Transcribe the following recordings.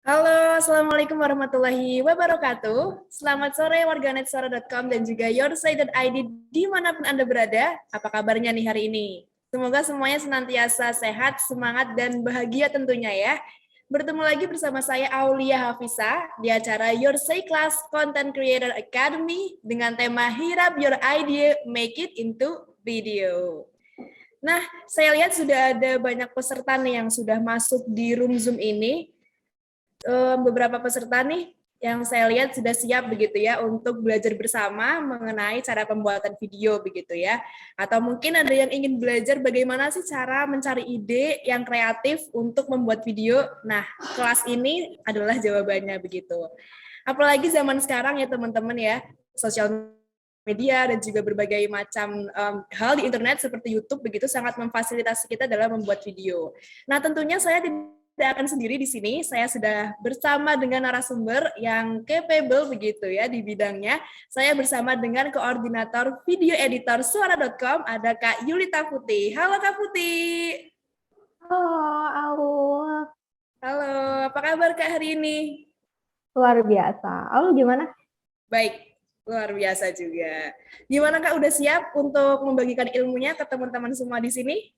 Halo, Assalamualaikum warahmatullahi wabarakatuh. Selamat sore warganetsora.com dan juga yourside.id dimanapun Anda berada. Apa kabarnya nih hari ini? Semoga semuanya senantiasa sehat, semangat, dan bahagia tentunya ya. Bertemu lagi bersama saya Aulia Hafisa di acara Your Say Class Content Creator Academy dengan tema Hirap Your Idea, Make It into Video. Nah, saya lihat sudah ada banyak peserta nih yang sudah masuk di room Zoom ini. Beberapa peserta nih yang saya lihat sudah siap begitu ya untuk belajar bersama mengenai cara pembuatan video begitu ya. Atau mungkin ada yang ingin belajar bagaimana sih cara mencari ide yang kreatif untuk membuat video. Nah, kelas ini adalah jawabannya begitu. Apalagi zaman sekarang ya teman-teman ya, sosial media dan juga berbagai macam hal di internet seperti YouTube begitu sangat memfasilitasi kita dalam membuat video. Nah, tentunya saya tidak akan sendiri di sini. Saya sudah bersama dengan narasumber yang capable begitu ya di bidangnya. Saya bersama dengan koordinator video editor suara.com ada Kak Yulita Putih. Halo Kak Putih. Halo, Aul. Halo, apa kabar Kak hari ini? Luar biasa. Aul gimana? Baik, luar biasa juga. Gimana Kak, udah siap untuk membagikan ilmunya ke teman-teman semua di sini?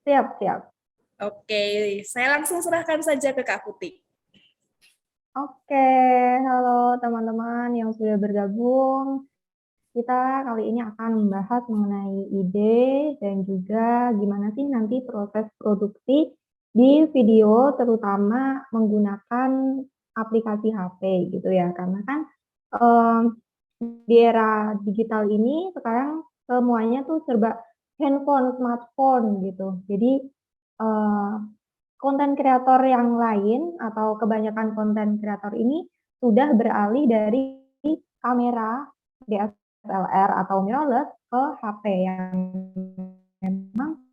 Siap, siap. Oke, saya langsung serahkan saja ke Kak Putih. Oke, halo teman-teman yang sudah bergabung. Kita kali ini akan membahas mengenai ide dan juga gimana sih nanti proses produksi di video, terutama menggunakan aplikasi HP gitu ya. Karena kan em, di era digital ini sekarang semuanya tuh serba handphone, smartphone gitu. Jadi eh, konten kreator yang lain atau kebanyakan konten kreator ini sudah beralih dari kamera DSLR atau mirrorless ke HP yang memang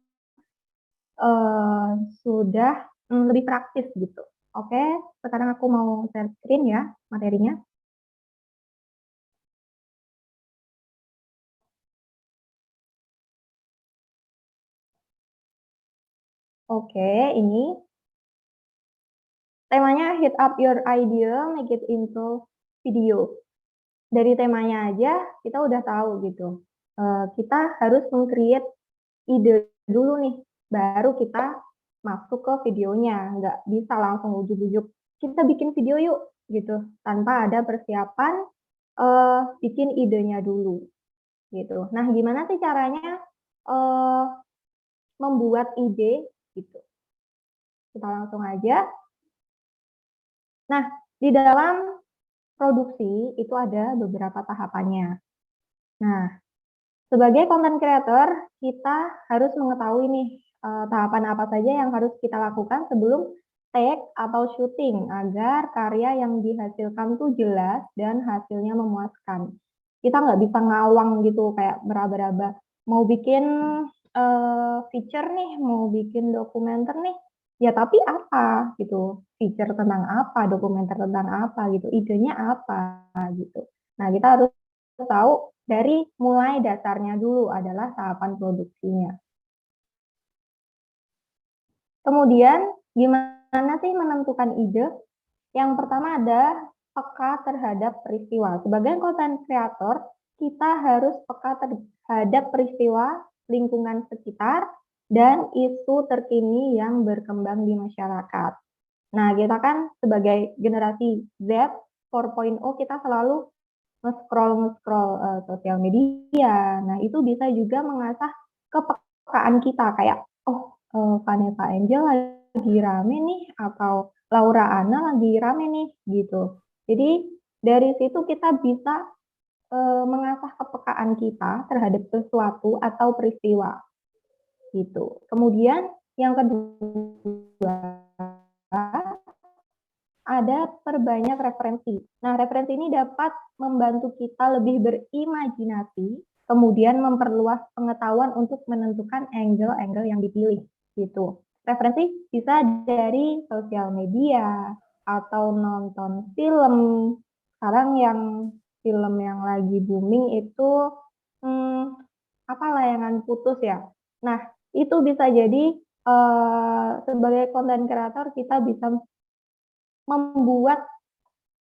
eh, sudah lebih praktis gitu. Oke, sekarang aku mau share screen ya materinya. Oke, ini temanya hit up your idea, make it into video. Dari temanya aja kita udah tahu gitu. Kita harus meng-create ide dulu nih, baru kita masuk ke videonya. Nggak bisa langsung ujuk-ujuk, kita bikin video yuk, gitu. Tanpa ada persiapan bikin idenya dulu, gitu. Nah, gimana sih caranya uh, membuat ide, gitu. Kita langsung aja. Nah, di dalam produksi itu ada beberapa tahapannya. Nah, sebagai content creator, kita harus mengetahui nih tahapan apa saja yang harus kita lakukan sebelum take atau syuting agar karya yang dihasilkan tuh jelas dan hasilnya memuaskan. Kita nggak bisa ngawang gitu kayak meraba-raba mau bikin feature nih, mau bikin dokumenter nih, ya tapi apa gitu, feature tentang apa, dokumenter tentang apa gitu, idenya apa gitu. Nah, kita harus tahu dari mulai dasarnya dulu adalah tahapan produksinya. Kemudian, gimana sih menentukan ide? Yang pertama ada peka terhadap peristiwa. Sebagai konten kreator, kita harus peka terhadap peristiwa lingkungan sekitar dan isu terkini yang berkembang di masyarakat. Nah, kita kan sebagai generasi Z 4.0 kita selalu nge-scroll sosial media. Nah, itu bisa juga mengasah kepekaan kita kayak oh Vanessa Angel lagi rame nih atau Laura Anna lagi rame nih gitu. Jadi dari situ kita bisa mengasah kepekaan kita terhadap sesuatu atau peristiwa gitu. Kemudian yang kedua ada perbanyak referensi. Nah, referensi ini dapat membantu kita lebih berimajinasi, kemudian memperluas pengetahuan untuk menentukan angle-angle yang dipilih gitu. Referensi bisa dari sosial media atau nonton film. Sekarang yang film yang lagi booming itu apa, Layangan Putus ya. Nah, itu bisa jadi sebagai konten kreator kita bisa membuat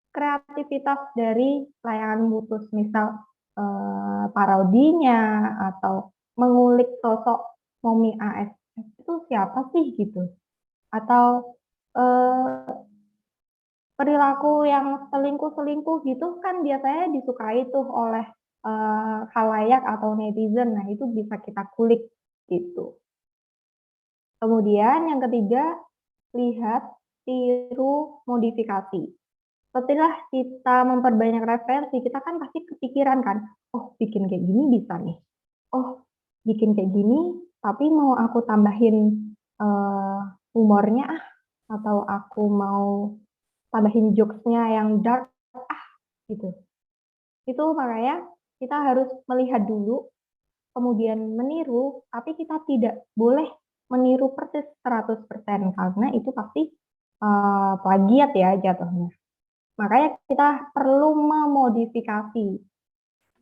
kreativitas dari Layangan Putus, misal parodinya atau mengulik sosok Momi ASF itu siapa sih gitu, atau eh, perilaku yang selingkuh-selingkuh gitu kan biasanya disukai tuh oleh khalayak atau netizen. Nah, itu bisa kita kulik gitu. Kemudian yang ketiga, lihat, tiru, modifikasi. Setelah kita memperbanyak referensi, kita kan pasti kepikiran kan, oh bikin kayak gini bisa nih. Oh, bikin kayak gini, tapi mau aku tambahin humornya atau aku mau tambahin jokesnya yang dark gitu. Itu makanya kita harus melihat dulu, kemudian meniru, tapi kita tidak boleh meniru persis 100% karena itu pasti plagiat ya jatuhnya. Makanya kita perlu memodifikasi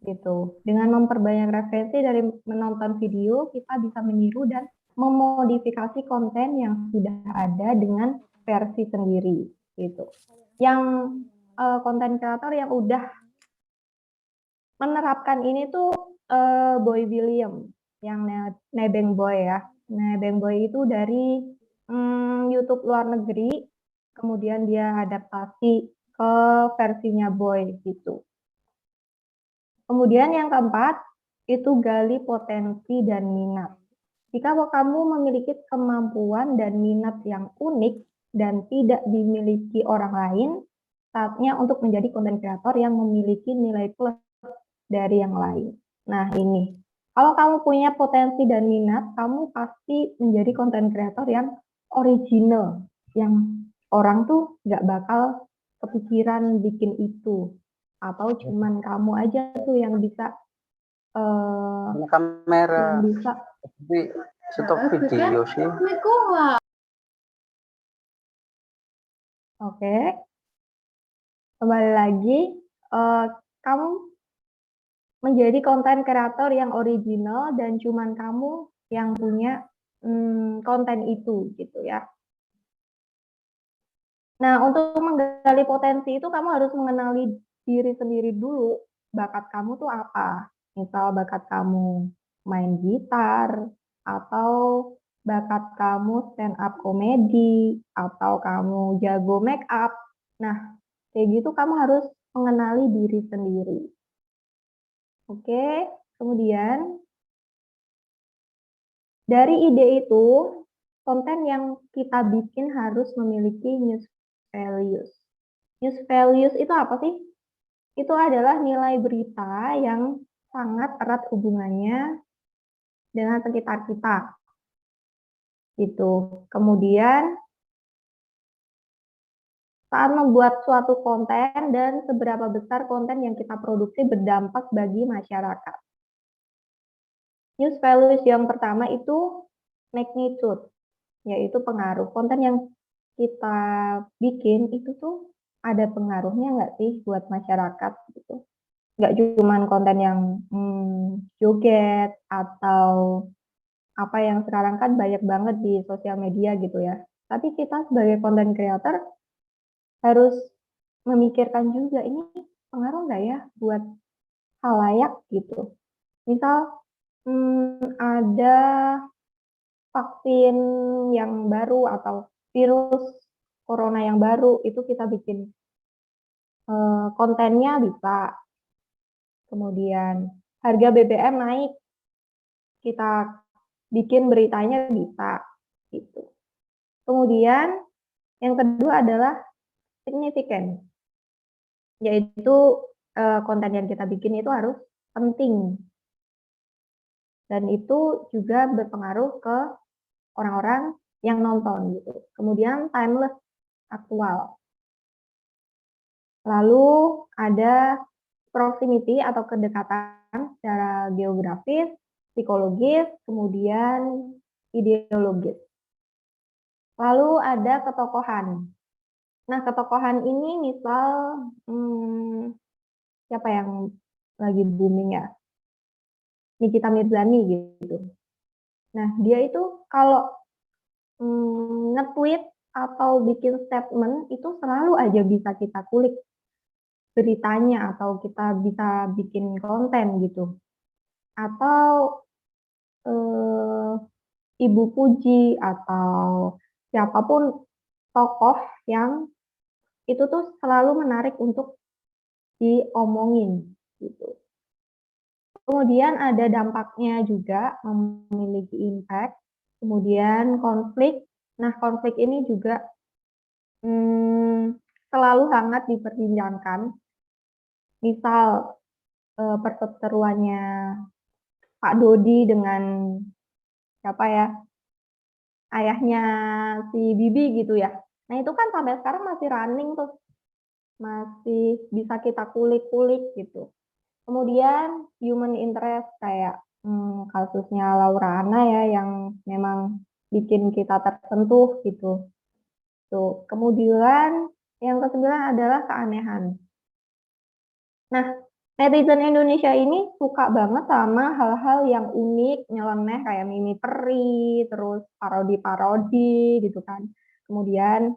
gitu. Dengan memperbanyak referensi dari menonton video, kita bisa meniru dan memodifikasi konten yang sudah ada dengan versi sendiri gitu. Yang konten kreator yang udah menerapkan ini tuh Boy William yang Nebeng Boy ya. Nebeng Boy itu dari YouTube luar negeri, kemudian dia adaptasi ke versinya Boy gitu. Kemudian yang keempat, itu gali potensi dan minat. Jika kamu memiliki kemampuan dan minat yang unik dan tidak dimiliki orang lain, saatnya untuk menjadi konten kreator yang memiliki nilai plus dari yang lain. Nah, ini. Kalau kamu punya potensi dan minat, kamu pasti menjadi konten kreator yang original, yang orang tuh nggak bakal kepikiran bikin itu. Atau cuman kamu aja tuh yang bisa kamera yang bisa tapi stop video sih. Oke, kembali lagi, kamu menjadi konten kreator yang original dan cuman kamu yang punya konten itu gitu ya. Nah, untuk menggali potensi itu kamu harus mengenali diri sendiri dulu. Bakat kamu tuh apa? Misal bakat kamu main gitar, atau bakat kamu stand up komedi, atau kamu jago make up. Nah, kayak gitu kamu harus mengenali diri sendiri. Oke, kemudian dari ide itu, konten yang kita bikin harus memiliki news values. News values itu apa sih? Itu adalah nilai berita yang sangat erat hubungannya dengan sekitar kita. Gitu. Kemudian, saat membuat suatu konten dan seberapa besar konten yang kita produksi berdampak bagi masyarakat. News values yang pertama itu magnitude, yaitu pengaruh. Konten yang kita bikin itu tuh ada pengaruhnya nggak sih buat masyarakat gitu. Nggak cuma konten yang joget atau apa yang sekarang kan banyak banget di sosial media gitu ya. Tapi kita sebagai content creator harus memikirkan juga ini pengaruh nggak ya buat halayak gitu. Misal ada vaksin yang baru atau virus corona yang baru, itu kita bikin kontennya bisa. Kemudian harga BBM naik, kita bikin beritanya bisa gitu. Kemudian yang kedua adalah signifikan, yaitu konten yang kita bikin itu harus penting. Dan itu juga berpengaruh ke orang-orang yang nonton gitu. Kemudian timeless, aktual. Lalu ada proximity atau kedekatan secara geografis, psikologis, kemudian ideologis. Lalu ada ketokohan. Nah, ketokohan ini misal siapa yang lagi booming ya? Nikita Mirzani gitu. Nah, dia itu kalau nge-tweet atau bikin statement itu selalu aja bisa kita kulik beritanya atau kita bisa bikin konten gitu. Atau Ibu Puji atau siapapun tokoh yang itu tuh selalu menarik untuk diomongin gitu. Kemudian ada dampaknya juga memiliki impact. Kemudian konflik. Nah, konflik ini juga selalu hangat diperbincangkan. Misal perseteruannya Pak Dodi dengan siapa ya, ayahnya si Bibi gitu ya. Nah itu kan sampai sekarang masih running tuh, masih bisa kita kulik-kulik gitu. Kemudian human interest kayak kasusnya Laura Anna ya yang memang bikin kita tersentuh gitu. Tuh. Kemudian yang kesembilan adalah keanehan. Nah, netizen Indonesia ini suka banget sama hal-hal yang unik, nyeleneh kayak Mimi Peri, terus parodi-parodi gitu kan. Kemudian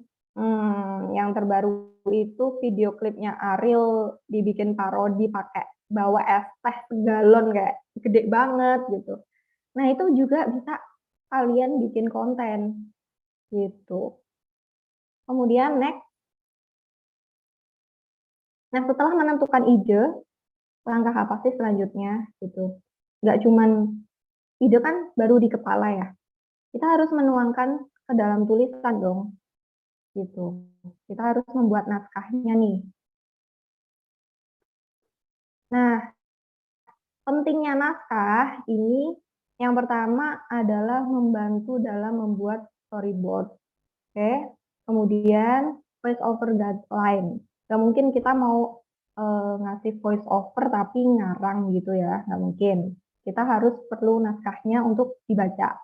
yang terbaru itu video klipnya Ariel dibikin parodi pakai bawa es teh segalon kayak gede banget gitu. Nah, itu juga bisa kalian bikin konten gitu. Kemudian next. Nah, setelah menentukan ide, langkah apa sih selanjutnya gitu. Nggak cuman ide kan baru di kepala ya. Kita harus menuangkan ke dalam tulisan dong. Gitu. Kita harus membuat naskahnya nih. Nah, pentingnya naskah ini yang pertama adalah membantu dalam membuat storyboard. Oke. Kemudian voice over guideline. Gak mungkin kita mau ngasih voice over tapi ngarang gitu ya, nggak mungkin. Kita harus perlu naskahnya untuk dibaca.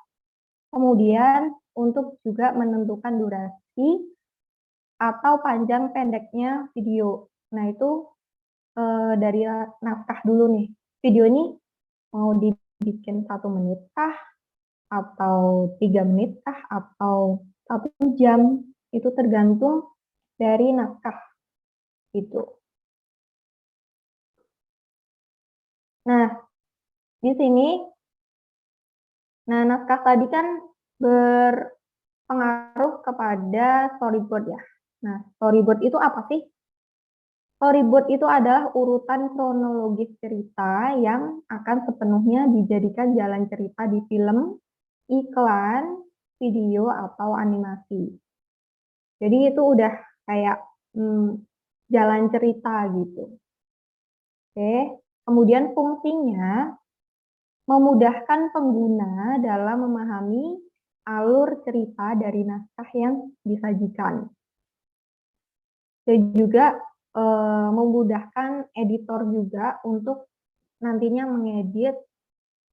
Kemudian untuk juga menentukan durasi atau panjang pendeknya video. Nah itu dari naskah dulu nih. Video ini mau dibikin 1 menit kah? Atau 3 menit kah? Atau 1 jam? Itu tergantung dari naskah itu. Nah, di sini, nah naskah tadi kan berpengaruh kepada storyboard ya. Nah, storyboard itu apa sih? Storyboard itu adalah urutan kronologis cerita yang akan sepenuhnya dijadikan jalan cerita di film, iklan, video, atau animasi. Jadi itu udah kayak jalan cerita gitu. Oke, kemudian fungsinya memudahkan pengguna dalam memahami alur cerita dari naskah yang disajikan. Dan juga memudahkan editor juga untuk nantinya mengedit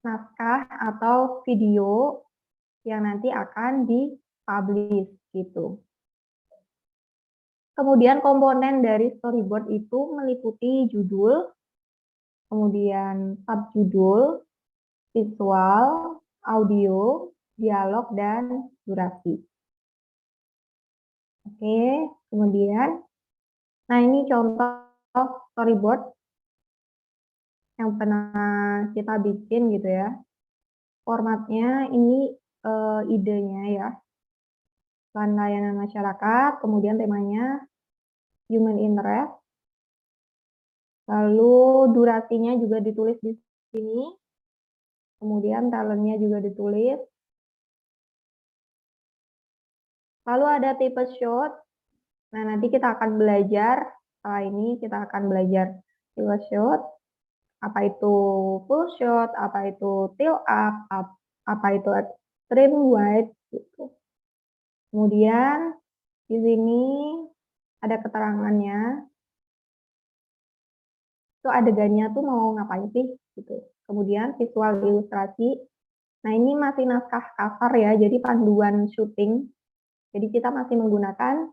naskah atau video yang nanti akan dipublish gitu. Kemudian komponen dari storyboard itu meliputi judul, kemudian subjudul, visual, audio, dialog, dan durasi. Oke, kemudian, nah ini contoh storyboard yang pernah kita bikin gitu ya. Formatnya ini idenya ya. Layanan masyarakat, kemudian temanya human interest, lalu durasinya juga ditulis di sini, kemudian talentnya juga ditulis, lalu ada tipe shot. Nah, nanti kita akan belajar, setelah ini kita akan belajar Pilot shot, apa itu full shot, apa itu tilt up, apa itu extreme wide gitu. Kemudian di sini ada keterangannya, itu adegannya tuh mau ngapain sih gitu. Kemudian visual ilustrasi. Nah, ini masih naskah kasar ya, jadi panduan syuting. Jadi kita masih menggunakan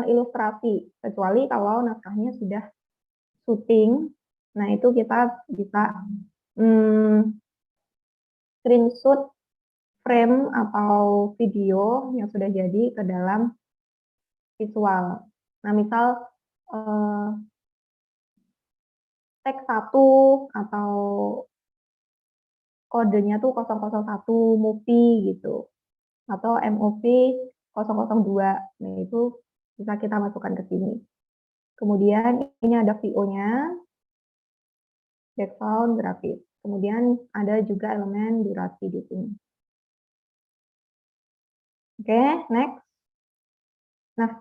ilustrasi, kecuali kalau naskahnya sudah syuting. Nah, itu kita bisa screenshot frame atau video yang sudah jadi ke dalam visual. Nah, misal tag 1 atau kodenya tuh 001 movie gitu. Atau MOV 002. Nah, itu bisa kita masukkan ke sini. Kemudian ini ada VO-nya, background, grafis. Kemudian ada juga elemen durasi di sini. Oke, next. Nah,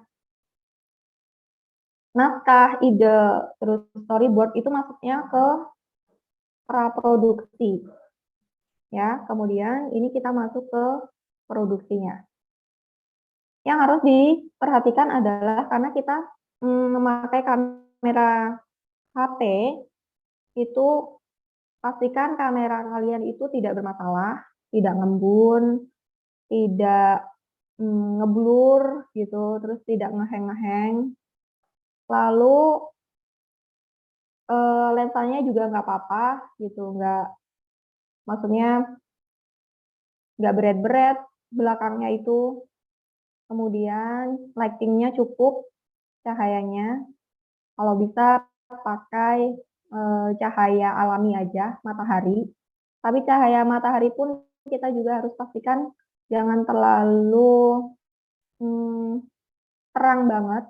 naskah, ide, terus storyboard itu masuknya ke praproduksi. Ya, kemudian ini kita masuk ke produksinya. Yang harus diperhatikan adalah karena kita memakai kamera HP, itu pastikan kamera kalian itu tidak bermasalah, tidak ngembun, tidak ngeblur gitu, terus tidak ngeheng-ngeheng. Lalu lensanya juga nggak apa-apa gitu, maksudnya nggak berat-berat belakangnya itu. Kemudian lightingnya cukup, cahayanya. Kalau bisa pakai cahaya alami aja, matahari. Tapi cahaya matahari pun kita juga harus pastikan jangan terlalu terang banget.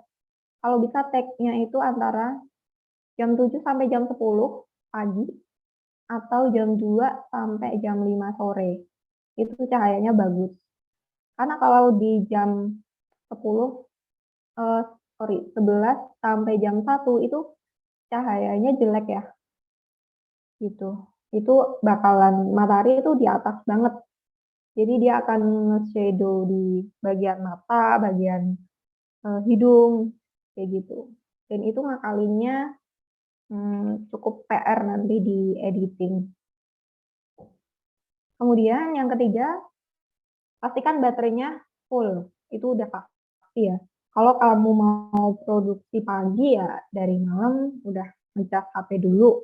Kalau bisa tag-nya itu antara jam 7 sampai jam 10 pagi atau jam 2 sampai jam 5 sore. Itu cahayanya bagus. Karena kalau di jam 11 sampai jam 1 itu cahayanya jelek ya. Gitu. Itu bakalan matahari itu di atas banget. Jadi dia akan nge-shadow di bagian mata, bagian hidung, kayak gitu. Dan itu ngakalinnya cukup PR nanti di editing. Kemudian yang ketiga, pastikan baterainya full. Itu udah pasti ya. Kalau kamu mau produksi pagi ya dari malam udah ngecas HP dulu.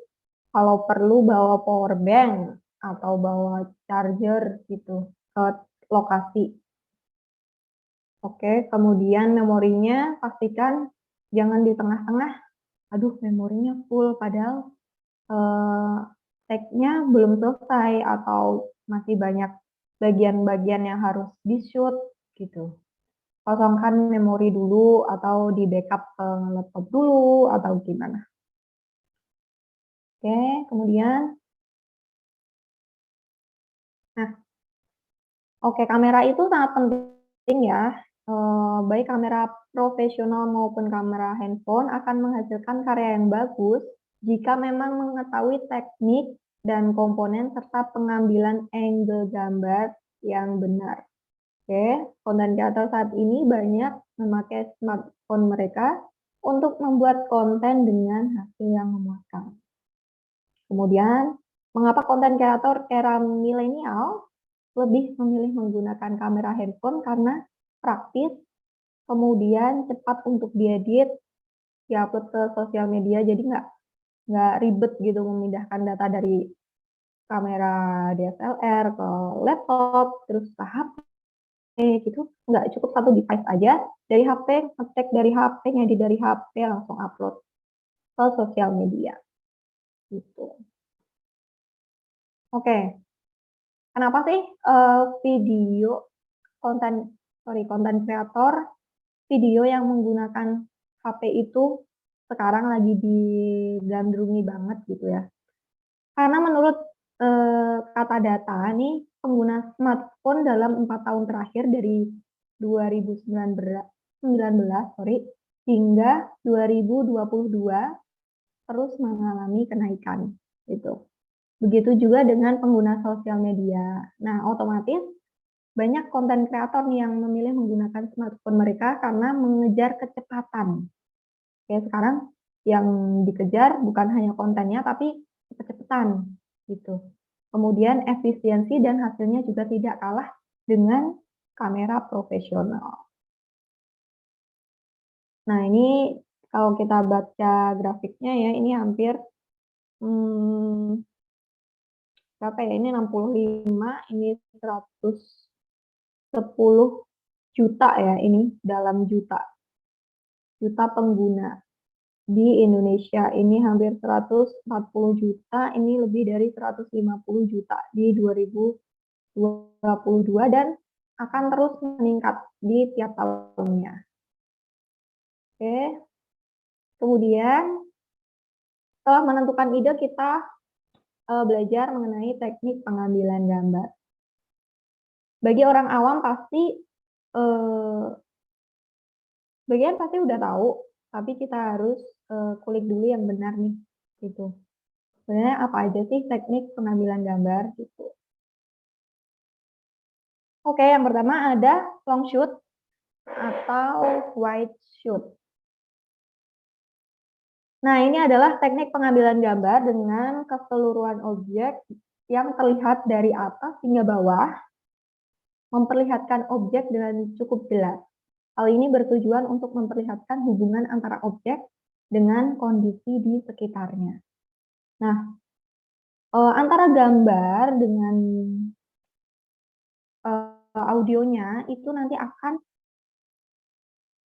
Kalau perlu bawa power bank atau bawa charger gitu ke lokasi. Oke, kemudian memorinya pastikan jangan di tengah-tengah. Aduh, memorinya full padahal tag-nya belum selesai atau masih banyak bagian-bagian yang harus di-shoot gitu. Kosongkan memori dulu atau di backup ke laptop dulu atau gimana. Oke, kemudian kamera itu sangat penting ya. Baik kamera profesional maupun kamera handphone akan menghasilkan karya yang bagus jika memang mengetahui teknik dan komponen serta pengambilan angle gambar yang benar. Oke, konten kreator saat ini banyak memakai smartphone mereka untuk membuat konten dengan hasil yang memuaskan. Kemudian, mengapa konten kreator era milenial lebih memilih menggunakan kamera handphone? Karena praktis, kemudian cepat untuk diedit, diupload ke sosial media, jadi nggak ribet gitu memindahkan data dari kamera DSLR ke laptop, terus ke HP gitu, nggak cukup satu device aja dari HP, ngetek dari HP, ngedit dari HP, langsung upload ke sosial media gitu. Oke, kenapa sih video konten kreator video yang menggunakan HP itu sekarang lagi digandrungi banget gitu ya? Karena menurut kata data nih, pengguna smartphone dalam 4 tahun terakhir dari 2019 hingga 2022 terus mengalami kenaikan gitu. Begitu juga dengan pengguna sosial media. Nah, otomatis banyak konten kreator nih yang memilih menggunakan smartphone mereka karena mengejar kecepatan. Kayak sekarang yang dikejar bukan hanya kontennya tapi cepet-cepetan gitu. Kemudian efisiensi dan hasilnya juga tidak kalah dengan kamera profesional. Nah, ini kalau kita baca grafiknya ya, ini hampir berapa ya? Ini 65, ini 110 juta ya, ini dalam juta pengguna. Di Indonesia ini hampir 140 juta, ini lebih dari 150 juta di 2022 dan akan terus meningkat di tiap tahunnya. Oke. Kemudian setelah menentukan ide kita belajar mengenai teknik pengambilan gambar. Bagi orang awam pasti bagian pasti udah tahu, tapi kita harus kulik dulu yang benar nih, gitu. Sebenarnya apa aja sih teknik pengambilan gambar gitu. Oke, yang pertama ada long shoot atau wide shoot. Nah, ini adalah teknik pengambilan gambar dengan keseluruhan objek yang terlihat dari atas hingga bawah, memperlihatkan objek dengan cukup jelas. Hal ini bertujuan untuk memperlihatkan hubungan antara objek dengan kondisi di sekitarnya. Nah, antara gambar dengan audionya itu nanti akan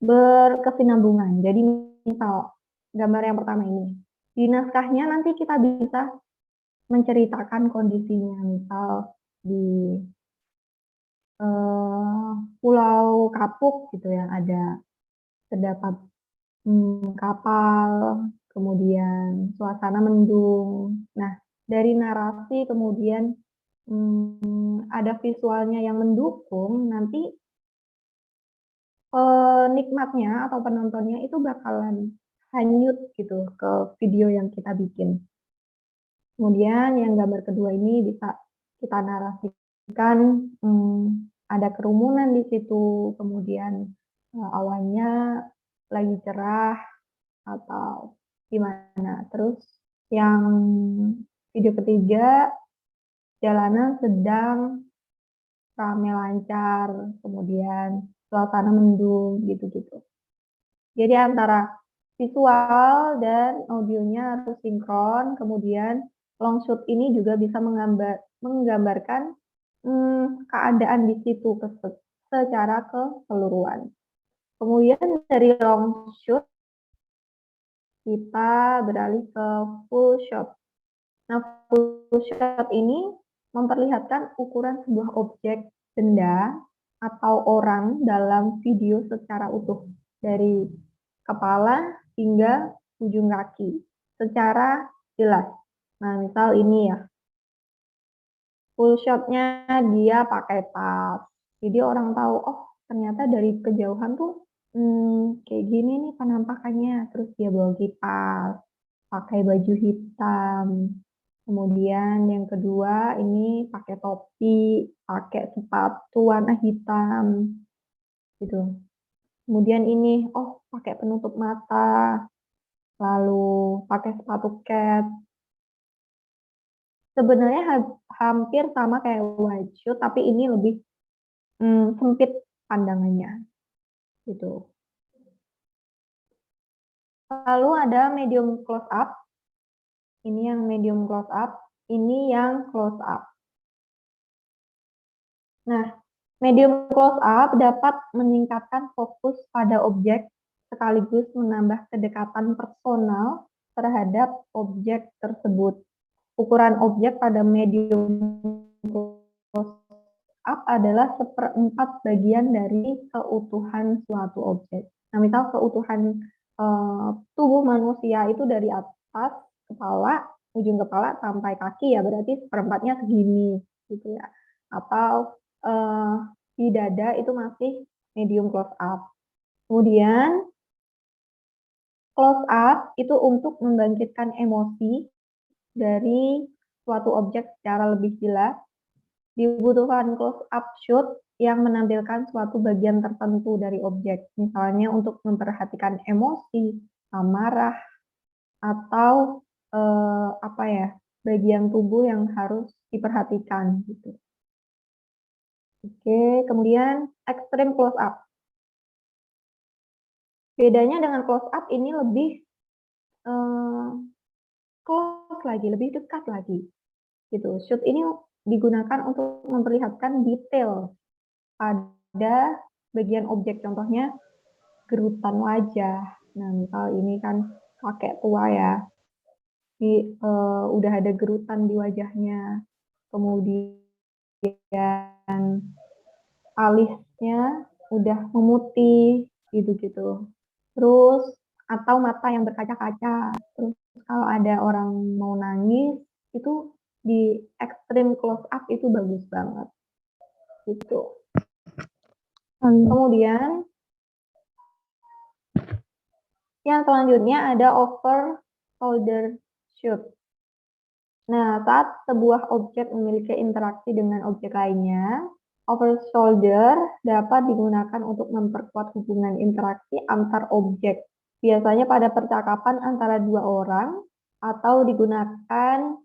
berkesinambungan. Jadi misal gambar yang pertama ini, di naskahnya nanti kita bisa menceritakan kondisinya, misal di Pulau Kapuk gitu ya, ada terdapat kapal, kemudian suasana mendung. Nah, dari narasi kemudian ada visualnya yang mendukung, nanti penikmatnya atau penontonnya itu bakalan hanyut gitu ke video yang kita bikin. Kemudian yang gambar kedua ini bisa kita narasikan ada kerumunan di situ, kemudian awannya lagi cerah atau gimana. Terus yang video ketiga, jalanan sedang rame lancar, kemudian suasana mendung gitu-gitu. Jadi antara visual dan audionya harus sinkron, kemudian long shoot ini juga bisa menggambarkan keadaan di situ secara keseluruhan. Kemudian dari long shoot kita beralih ke full shot. Nah, full shot ini memperlihatkan ukuran sebuah objek, benda, atau orang dalam video secara utuh dari kepala hingga ujung kaki secara jelas. Nah, misal ini ya, full shotnya dia pakai tas. Jadi orang tahu, oh ternyata dari kejauhan tuh kayak gini nih penampakannya. Terus dia bawa kipas, pakai baju hitam. Kemudian yang kedua ini pakai topi, pakai sepatu warna hitam, gitu. Kemudian ini, oh pakai penutup mata, lalu pakai sepatu cat. Sebenarnya hampir sama kayak wide shoot, tapi ini lebih sempit pandangannya, gitu. Lalu ada medium close up. Ini yang medium close up, ini yang close up. Nah, medium close up dapat meningkatkan fokus pada objek sekaligus menambah kedekatan personal terhadap objek tersebut. Ukuran objek pada medium close up adalah 1/4 bagian dari keutuhan suatu objek. Nah, misal keutuhan tubuh manusia itu dari atas kepala, ujung kepala sampai kaki ya, berarti 1/4-nya segini gitu ya. Atau di dada itu masih medium close up. Kemudian Close up itu untuk membangkitkan emosi dari suatu objek secara lebih jelas. Dibutuhkan close up shot yang menampilkan suatu bagian tertentu dari objek, misalnya untuk memperhatikan emosi, marah, atau apa ya, bagian tubuh yang harus diperhatikan gitu. Oke, kemudian extreme close up. Bedanya dengan close up ini lebih close lagi, lebih dekat lagi gitu. Shoot ini digunakan untuk memperlihatkan detail pada bagian objek, contohnya gerutan wajah. Nah, misal ini kan kakek tua ya, udah ada gerutan di wajahnya, kemudian alisnya udah memutih, gitu-gitu. Terus, atau mata yang berkaca-kaca. Terus, kalau ada orang mau nangis, itu di extreme close up itu bagus banget. Gitu. Kemudian, yang selanjutnya ada over shoulder shoot. Nah, saat sebuah objek memiliki interaksi dengan objek lainnya, over shoulder dapat digunakan untuk memperkuat hubungan interaksi antar objek. Biasanya pada percakapan antara dua orang, atau digunakan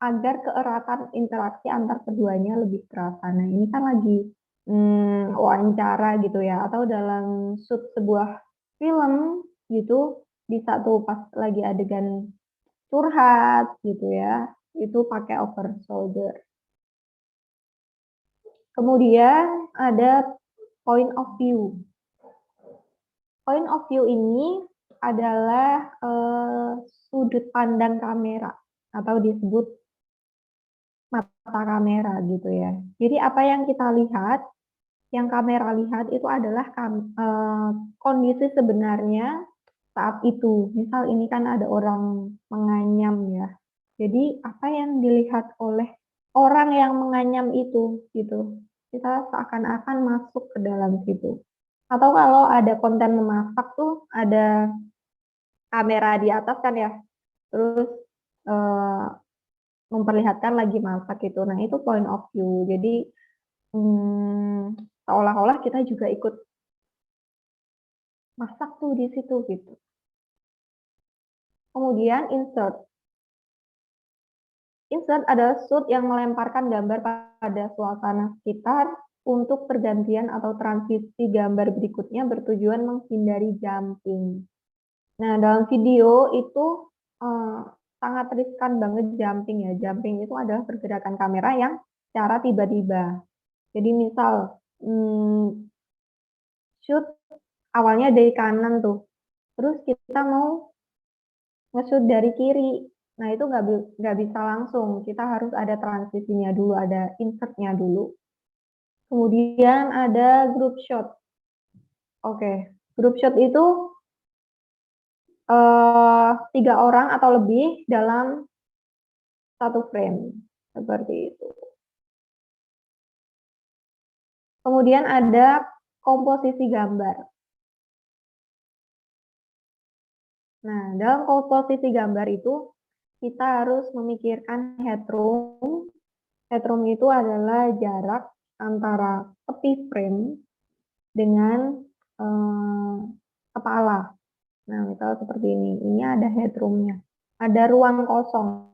agar keeratan interaksi antar keduanya lebih terasa. Nah, ini kan lagi wawancara gitu ya, atau dalam shoot sebuah film gitu, bisa tuh pas lagi adegan curhat gitu ya, itu pakai over shoulder. Kemudian ada point of view. Point of view ini adalah sudut pandang kamera atau disebut mata kamera gitu ya. Jadi apa yang kita lihat, yang kamera lihat itu adalah kondisi sebenarnya saat itu. Misal ini kan ada orang menganyam ya. Jadi apa yang dilihat oleh orang yang menganyam itu gitu. Kita seakan-akan masuk ke dalam situ. Atau kalau ada konten memasak tuh ada kamera di atas kan ya. Terus memperlihatkan lagi masak gitu. Nah, itu point of view. Jadi seolah-olah kita juga ikut masak tuh di situ gitu. Kemudian insert. Insert adalah shoot yang melemparkan gambar pada suasana sekitar untuk pergantian atau transisi gambar berikutnya bertujuan menghindari jumping. Nah, dalam video itu sangat riskan banget jumping ya. Jumping itu adalah pergerakan kamera yang secara tiba-tiba. Jadi misal shoot awalnya dari kanan tuh, terus kita mau nge-shoot dari kiri. Nah, itu nggak bisa langsung. Kita harus ada transisinya dulu, ada insertnya dulu. Kemudian ada group shot. Oke, group shot itu 3 orang atau lebih dalam satu frame. Seperti itu. Kemudian ada komposisi gambar. Nah, dalam komposisi gambar itu kita harus memikirkan headroom. Headroom itu adalah jarak antara tepi frame dengan kepala. Nah, misal seperti ini. Ini ada headroomnya. Ada ruang kosong.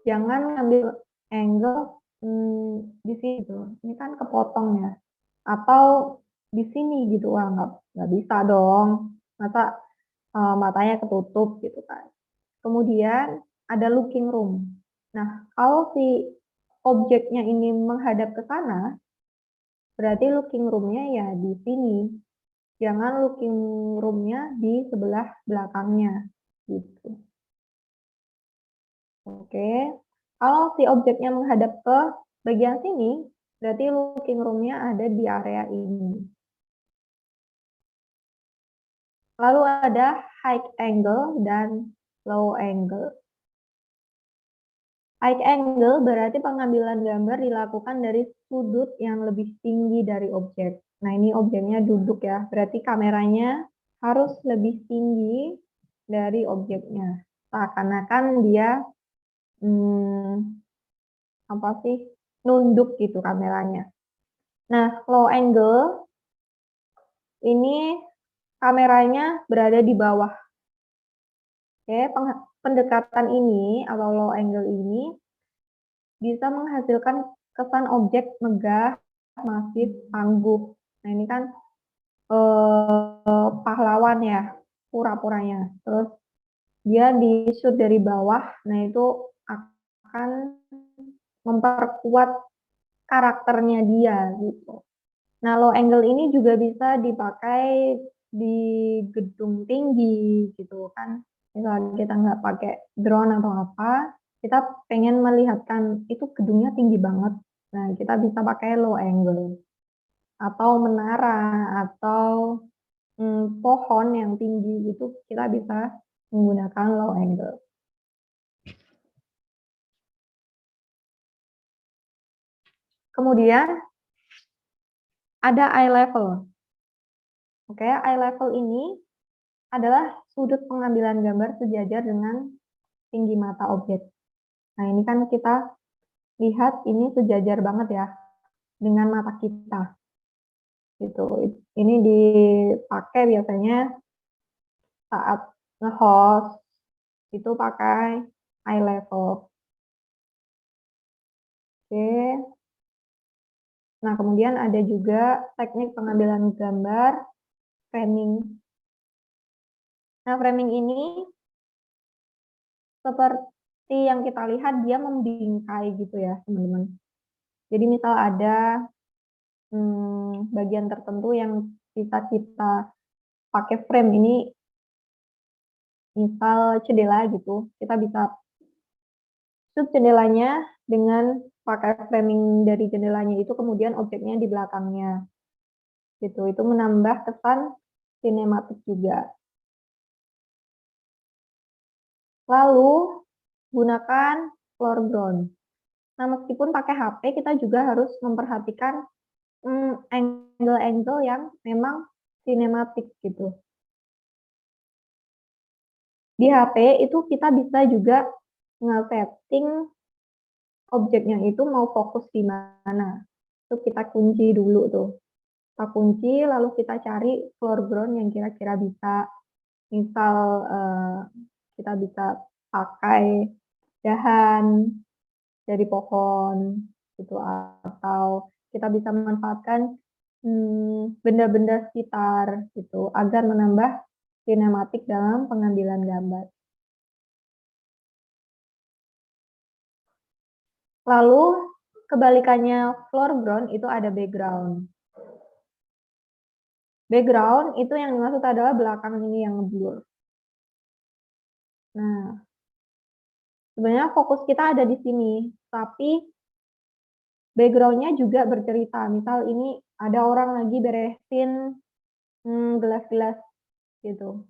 Jangan ngambil angle di situ. Ini kan kepotong ya. Atau di sini gitu. Wah, nggak bisa dong. Masa matanya ketutup gitu kan. Kemudian ada looking room. Nah, kalau si objeknya ini menghadap ke sana, berarti looking room-nya ya di sini. Jangan looking room-nya di sebelah belakangnya. Gitu. Oke. Kalau si objeknya menghadap ke bagian sini, berarti looking room-nya ada di area ini. Lalu ada high angle dan low angle. High angle berarti pengambilan gambar dilakukan dari sudut yang lebih tinggi dari objek. Nah, ini objeknya duduk ya, berarti kameranya harus lebih tinggi dari objeknya. Seakan-akan dia apa sih, nunduk gitu kameranya. Nah, low angle ini kameranya berada di bawah. Oke, pendekatan ini atau low angle ini bisa menghasilkan kesan objek megah, masif, tangguh. Nah, ini kan pahlawan ya, pura-puranya. Terus dia di shoot dari bawah, nah itu akan memperkuat karakternya dia gitu. Nah, low angle ini juga bisa dipakai di gedung tinggi gitu kan. Misalnya kita nggak pakai drone atau apa, kita pengen melihatkan itu gedungnya tinggi banget. Nah, kita bisa pakai low angle. Atau menara, atau pohon yang tinggi itu kita bisa menggunakan low angle. Kemudian ada eye level. Oke, eye level ini adalah sudut pengambilan gambar sejajar dengan tinggi mata objek. Nah, ini kan kita lihat ini sejajar banget ya dengan mata kita. Gitu. Ini dipakai biasanya saat nge-host itu pakai eye level. Oke. Nah, kemudian ada juga teknik pengambilan gambar framing. Nah, framing ini seperti yang kita lihat dia membingkai gitu ya, teman-teman. Jadi misal ada bagian tertentu yang bisa kita pakai frame ini, misal jendela gitu, kita bisa shoot jendelanya dengan pakai framing dari jendelanya itu, kemudian objeknya di belakangnya. Gitu, itu menambah kesan sinematik juga. Lalu gunakan foreground. Nah, meskipun pakai HP, kita juga harus memperhatikan angle-angle yang memang sinematik gitu. Di HP itu kita bisa juga nge-setting objeknya itu mau fokus di mana. Itu kita kunci dulu tuh. Kita kunci, lalu kita cari foreground yang kira-kira bisa. Misal kita bisa pakai dahan dari pohon gitu, atau kita bisa memanfaatkan benda-benda sekitar gitu agar menambah sinematik dalam pengambilan gambar. Lalu kebalikannya foreground itu ada background. Background itu yang dimaksud adalah belakang ini yang ngeblur. Nah, sebenarnya fokus kita ada di sini, tapi background-nya juga bercerita. Misal ini ada orang lagi beresin gelas-gelas gitu.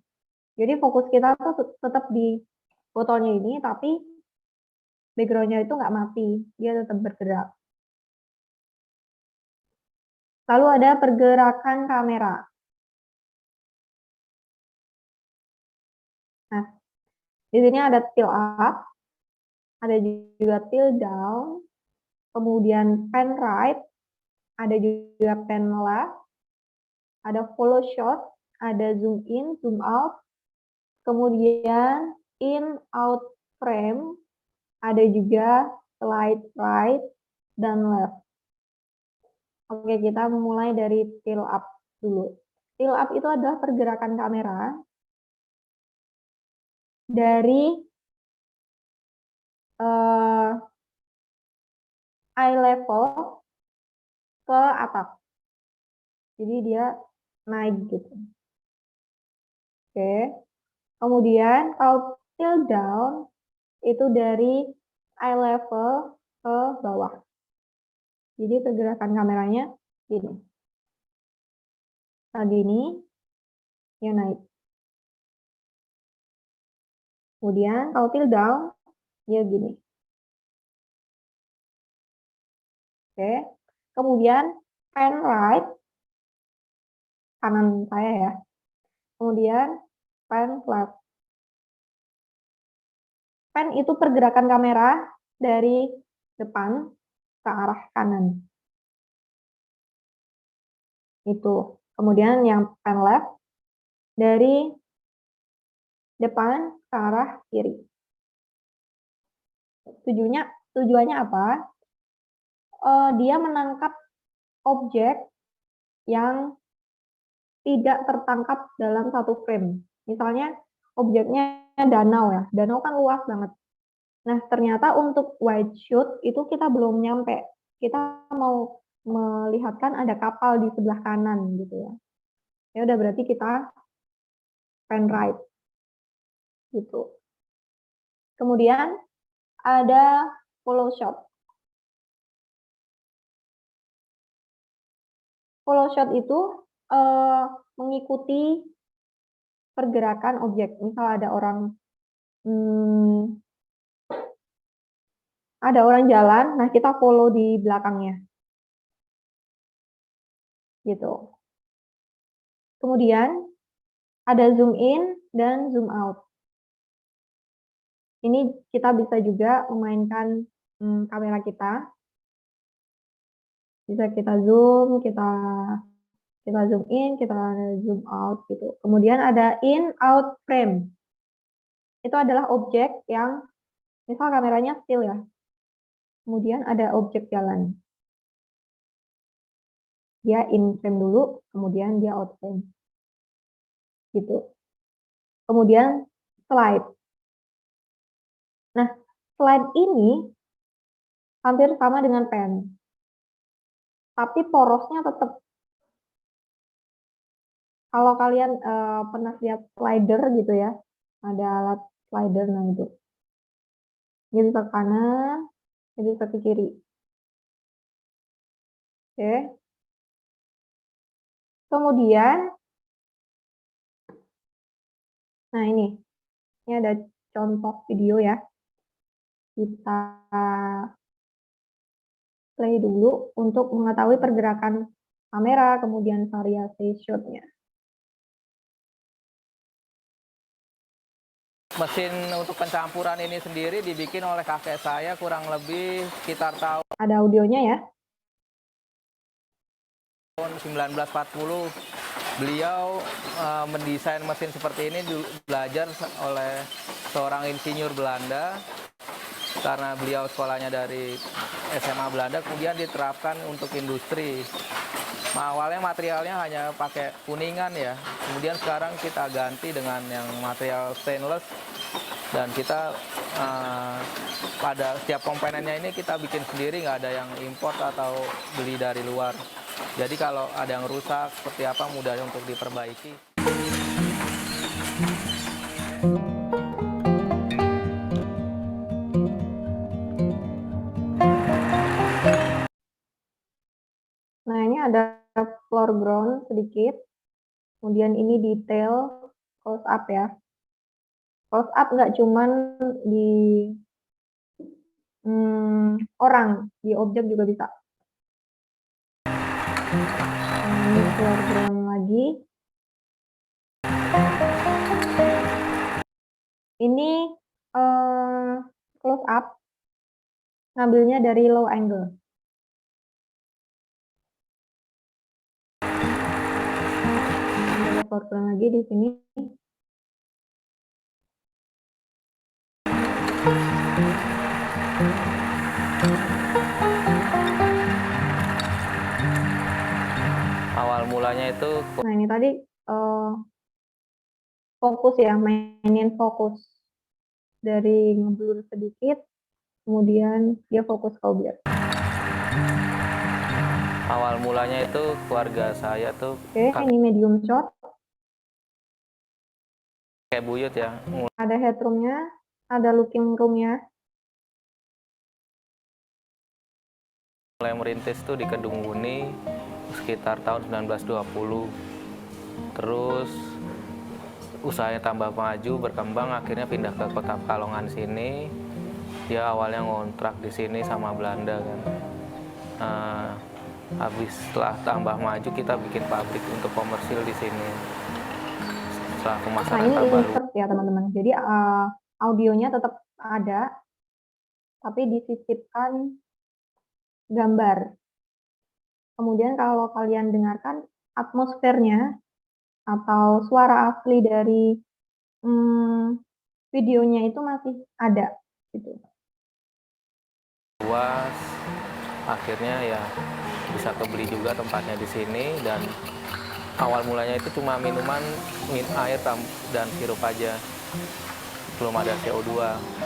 Jadi fokus kita tuh tetap di fotonya ini, tapi background-nya itu nggak mati, dia tetap bergerak. Lalu ada pergerakan kamera. Nah, di sini ada tilt up, ada juga tilt down, kemudian pan right, ada juga pan left, ada follow shot, ada zoom in, zoom out, kemudian in out frame, ada juga slide right dan left. Oke, kita mulai dari tilt up dulu. Tilt up itu adalah pergerakan kamera dari eye level ke atas. Jadi dia naik gitu. Oke. Kemudian kalau tilt down itu dari eye level ke bawah. Jadi pergerakan kameranya gini. Tadi ini yang naik. Kemudian kalau tilt down ya gini. Oke. Kemudian pan right kanan saya ya. Kemudian pan left. Pan itu pergerakan kamera dari depan ke arah kanan. Itu. Kemudian yang pan left dari depan ke arah kiri. Tujuannya apa? Dia menangkap objek yang tidak tertangkap dalam satu frame. Misalnya objeknya danau ya, danau kan luas banget. Nah ternyata untuk wide shoot itu kita belum nyampe. Kita mau melihatkan ada kapal di sebelah kanan gitu ya. Ya udah berarti kita pan right gitu. Kemudian ada follow shot. Follow shot itu mengikuti pergerakan objek. Misal ada orang jalan, nah kita follow di belakangnya. Gitu. Kemudian ada zoom in dan zoom out. Ini kita bisa juga memainkan kamera kita. Bisa kita zoom, kita zoom in, kita zoom out gitu. Kemudian ada in out frame. Itu adalah objek yang misal kameranya still ya. Kemudian ada objek jalan. Dia in frame dulu, kemudian dia out frame. Gitu. Kemudian slide. Nah, slide ini hampir sama dengan pen. Tapi porosnya tetap. Kalau kalian pernah lihat slider gitu ya, ada alat slider, nah itu. Dia bisa ke kanan, dia bisa ke kiri. Oke. Kemudian, nah ini ada contoh video ya. Kita play dulu untuk mengetahui pergerakan kamera, kemudian variasi shot-nya. Mesin untuk pencampuran ini sendiri dibikin oleh kakek saya kurang lebih sekitar tahun Ada audionya ya. 1940. Beliau mendesain mesin seperti ini belajar oleh seorang insinyur Belanda. Karena beliau sekolahnya dari SMA Belanda, kemudian diterapkan untuk industri. Awalnya materialnya hanya pakai kuningan ya, kemudian sekarang kita ganti dengan yang material stainless, dan kita pada setiap komponennya ini kita bikin sendiri, nggak ada yang import atau beli dari luar. Jadi kalau ada yang rusak seperti apa mudah untuk diperbaiki. Nah, ini ada foreground sedikit. Kemudian ini detail close up ya. Close up nggak cuman di orang, di objek juga bisa. Nah, ini foreground lagi. Ini close up, ngambilnya dari low angle. Foreground lagi di sini. Awal mulanya itu Nah, ini tadi fokus ya, mainin fokus. Dari ngeblur sedikit, kemudian dia fokus ke objek. awal mulanya itu keluarga saya tuh Oke, ini medium shot. kayak buyut ya. Ada headroom-nya, ada looking room-nya. Mulai merintis tuh di Kedung Muni sekitar tahun 1920. Terus usahanya tambah maju, berkembang, akhirnya pindah ke Kota Pekalongan sini. Dia awalnya ngontrak di sini sama Belanda kan. Habis setelah tambah maju kita bikin pabrik untuk komersil di sini. setelah Nah, pemasaran ini terbaru. insert ya teman-teman. Jadi audionya tetap ada, tapi disisipkan gambar. Kemudian kalau kalian dengarkan atmosfernya atau suara asli dari videonya itu masih ada gitu. Luas, akhirnya ya bisa kebeli juga tempatnya di sini, dan awal mulanya itu cuma minuman, air dan sirup aja. Belum ada CO2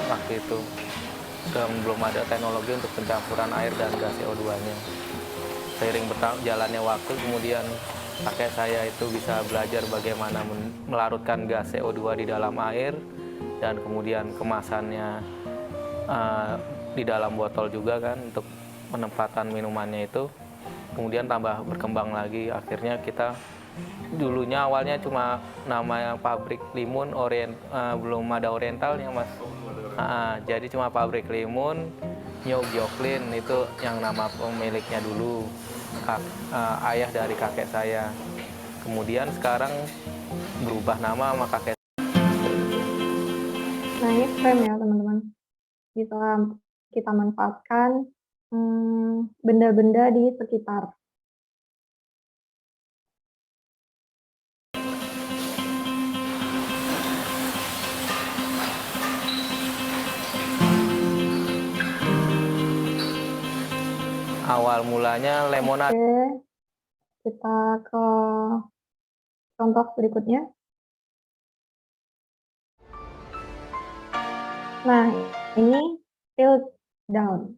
waktu itu. Dan belum ada teknologi untuk pencampuran air dan gas CO2-nya. Seiring jalannya waktu, kemudian kakek saya itu bisa belajar bagaimana melarutkan gas CO2 di dalam air, dan kemudian kemasannya di dalam botol juga kan untuk penempatan minumannya itu. Kemudian tambah berkembang lagi, akhirnya kita dulunya awalnya cuma namanya pabrik limun belum ada orientalnya mas. Jadi cuma pabrik limun New Gyoklin itu yang nama pemiliknya dulu, ayah dari kakek saya. Kemudian sekarang berubah nama sama kakek. Nah, ini frame ya teman-teman. Bisa kita manfaatkan benda-benda di sekitar. Awal mulanya lemonade. Oke, kita ke contoh berikutnya. Nah, ini tilt down.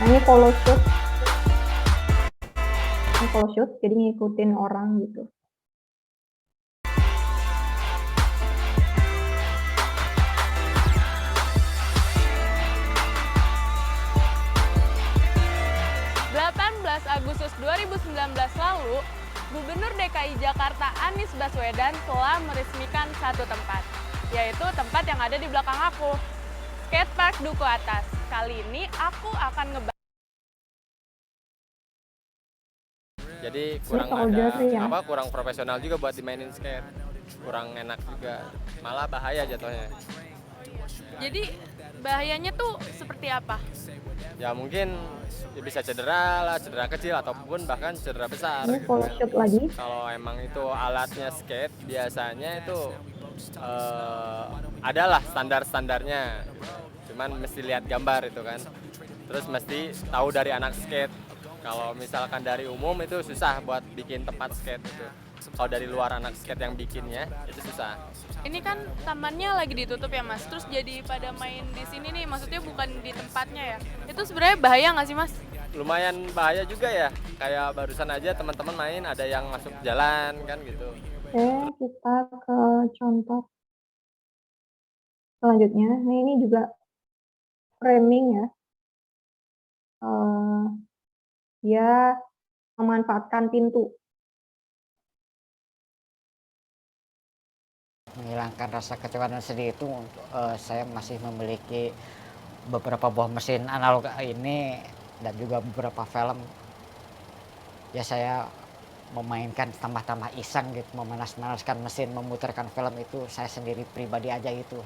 Nah, ini follow shoot. Ini follow shoot, jadi ngikutin orang gitu. Agustus 2019 lalu, Gubernur DKI Jakarta Anies Baswedan telah meresmikan satu tempat, yaitu tempat yang ada di belakang aku, Skatepark Duku Atas. Kali ini aku akan jadi kurang ada kurang profesional juga buat dimainin skate, kurang enak juga, malah bahaya jatuhnya. Jadi bahayanya tuh seperti apa? Ya mungkin ya bisa cedera lah, cedera kecil ataupun bahkan cedera besar. Ini follow shoot lagi. Kalau emang itu alatnya skate, biasanya itu adalah standar-standarnya, cuman mesti lihat gambar itu kan, terus mesti tahu dari anak skate. Kalau misalkan dari umum itu susah buat bikin tempat skate itu. Kalau dari luar anak skate yang bikinnya itu susah. Ini kan tamannya lagi ditutup ya mas, terus jadi pada main di sini nih, maksudnya bukan di tempatnya ya. Itu sebenarnya bahaya nggak sih mas? Lumayan bahaya juga ya, kayak barusan aja teman-teman main ada yang masuk jalan kan gitu. Oke, kita ke contoh selanjutnya. Nah, ini juga framing ya. Dia memanfaatkan pintu. Menghilangkan rasa kecewa dan sedih itu, saya masih memiliki beberapa buah mesin analog ini dan juga beberapa film. Ya saya memainkan tambah-tambah iseng gitu, memanas-manaskan mesin, memutarkan film itu saya sendiri pribadi aja itu.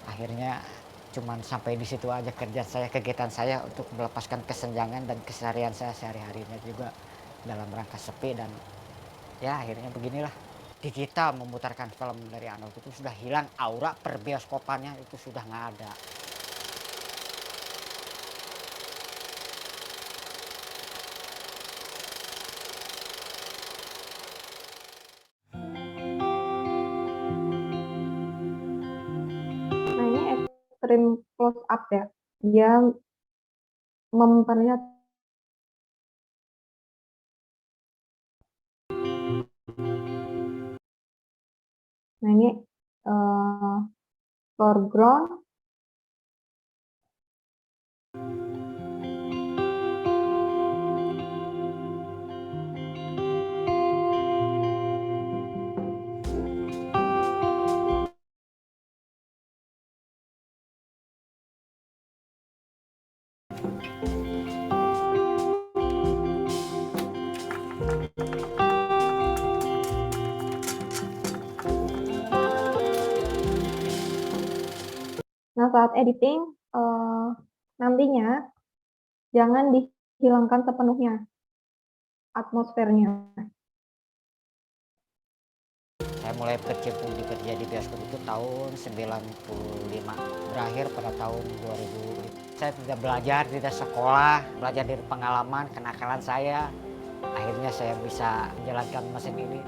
Akhirnya cuman sampai di situ aja kerjaan saya, kegiatan saya untuk melepaskan kesenjangan dan keseharian saya sehari-harinya juga dalam rangka sepi, dan ya akhirnya beginilah. Di kita memutarkan film dari analog itu sudah hilang, aura perbioskopannya itu sudah nggak ada. Nah, ini extreme close up ya. Dia memperlihatkan. Nah, ini foreground, Nah, saat editing, nantinya jangan dihilangkan sepenuhnya atmosfernya. Saya mulai berkecimpung di kerja di bioskop itu tahun 95, berakhir pada tahun 2000. Saya tidak belajar, tidak sekolah, belajar dari pengalaman, kenakalan saya. Akhirnya saya bisa menjalankan mesin ini.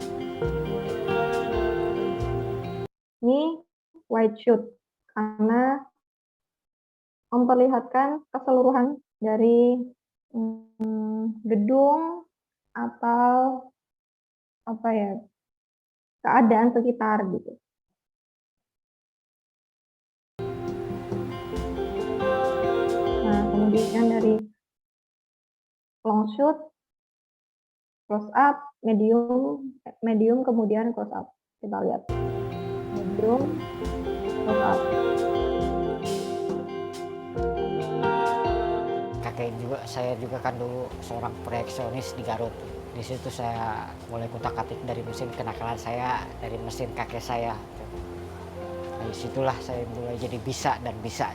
Ini wide shoot, karena memperlihatkan keseluruhan dari gedung atau apa ya, keadaan sekitar gitu. Nah, kemudian dari long shoot, close up, medium kemudian close up. Kita lihat. Medium, close up. Saya juga kan dulu seorang proyeksionis di Garut. Di situ saya mulai kutak-atik dari mesin kenakalan saya, dari mesin kakek saya. Dari situlah saya mulai jadi bisa dan bisa.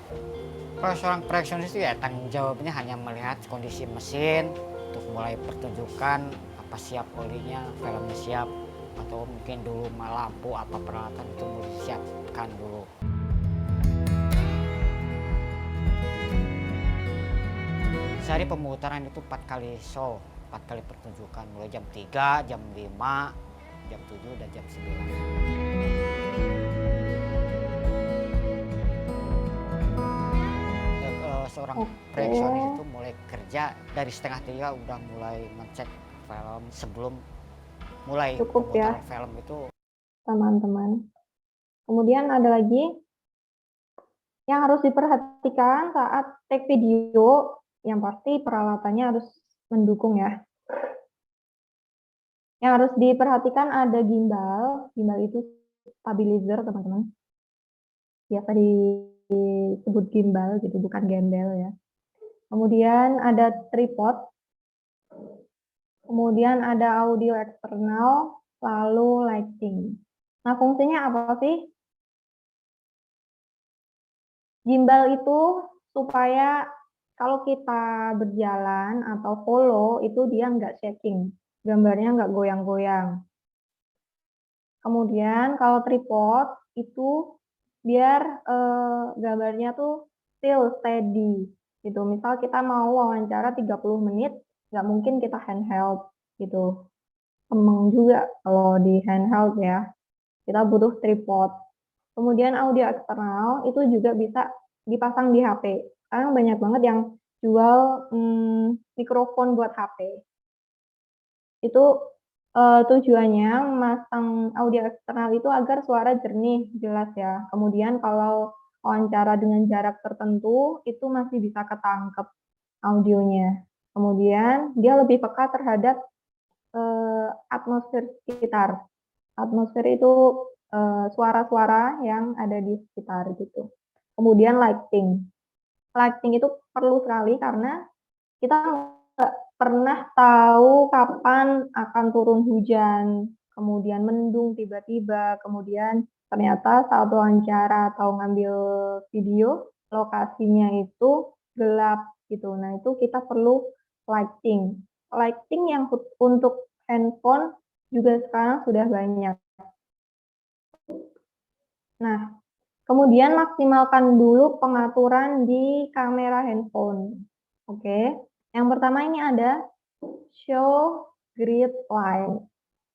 Kalau seorang proyeksionis itu ya tanggung jawabnya hanya melihat kondisi mesin untuk mulai pertunjukan, apa siap olinya, filmnya siap, atau mungkin dulu lampu apa peralatan itu mau disiapkan dulu. Sehari pemutaran itu 4 kali show, 4 kali pertunjukan, mulai jam 3, jam 5, jam 7, dan jam 9. Seorang proyeksionis itu mulai kerja dari setengah 3 udah mulai ngecek film sebelum mulai Cukup ya, pemutaran film itu. teman-teman. Kemudian ada lagi yang harus diperhatikan saat take video, yang pasti peralatannya harus mendukung ya. Yang harus diperhatikan ada gimbal. Gimbal itu stabilizer, teman-teman. Biasa disebut gimbal gitu, bukan gembel ya. Kemudian ada tripod. Kemudian ada audio eksternal, lalu lighting. Nah, fungsinya apa sih? Gimbal itu supaya kalau kita berjalan atau follow itu dia nggak shaking, gambarnya nggak goyang-goyang. Kemudian kalau tripod itu biar gambarnya tuh still steady gitu. Misal kita mau wawancara 30 menit, nggak mungkin kita handheld gitu. Emang juga kalau di handheld ya, kita butuh tripod. Kemudian audio eksternal itu juga bisa dipasang di HP. Sekarang banyak banget yang jual mikrofon buat HP. Itu tujuannya memasang audio eksternal itu agar suara jernih, jelas ya. Kemudian kalau wawancara dengan jarak tertentu itu masih bisa ketangkep audionya. Kemudian dia lebih peka terhadap atmosfer sekitar. Atmosfer itu suara-suara yang ada di sekitar gitu. Kemudian lighting. Lighting itu perlu sekali karena kita nggak pernah tahu kapan akan turun hujan, kemudian mendung tiba-tiba, kemudian ternyata saat wawancara atau ngambil video, lokasinya itu gelap gitu. Nah, itu kita perlu lighting. Lighting yang untuk handphone juga sekarang sudah banyak. Nah, kemudian maksimalkan dulu pengaturan di kamera handphone. Oke. Yang pertama ini ada show grid line.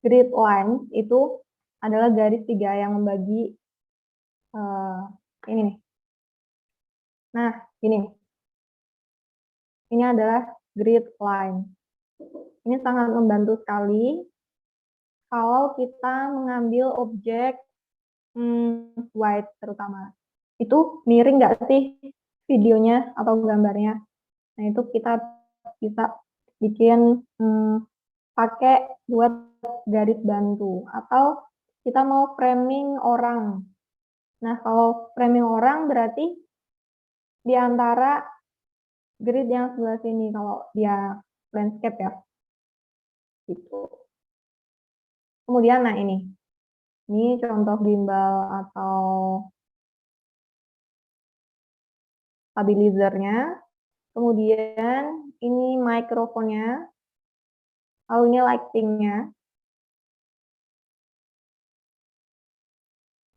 Grid line itu adalah garis 3 yang membagi ini nih. Nah, ini. Ini adalah grid line. Ini sangat membantu sekali kalau kita mengambil objek wide terutama. Itu miring nggak sih videonya atau gambarnya? Nah, itu kita bisa bikin pakai buat garis bantu. Atau kita mau framing orang. Nah, kalau framing orang berarti di antara grid yang sebelah sini kalau dia landscape ya. Gitu. Kemudian, nah ini contoh gimbal atau stabilizernya. Kemudian ini mikrofonnya. Lalu ini lightingnya.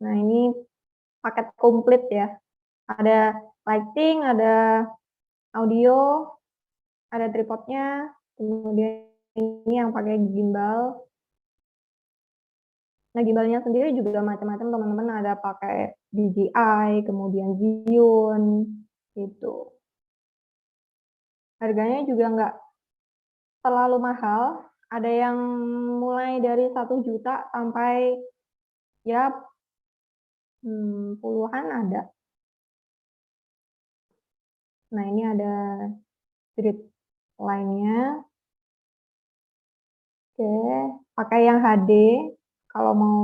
Nah, ini paket komplit ya. Ada lighting, ada audio, ada tripodnya, kemudian ini yang pakai gimbal. Nah, gimbalnya sendiri juga macam-macam teman-teman, ada pakai DJI, kemudian Zhiyun, gitu. Harganya juga nggak terlalu mahal, ada yang mulai dari 1 juta sampai ya puluhan ada. Nah, ini ada grid lainnya. Oke, pakai yang HD kalau mau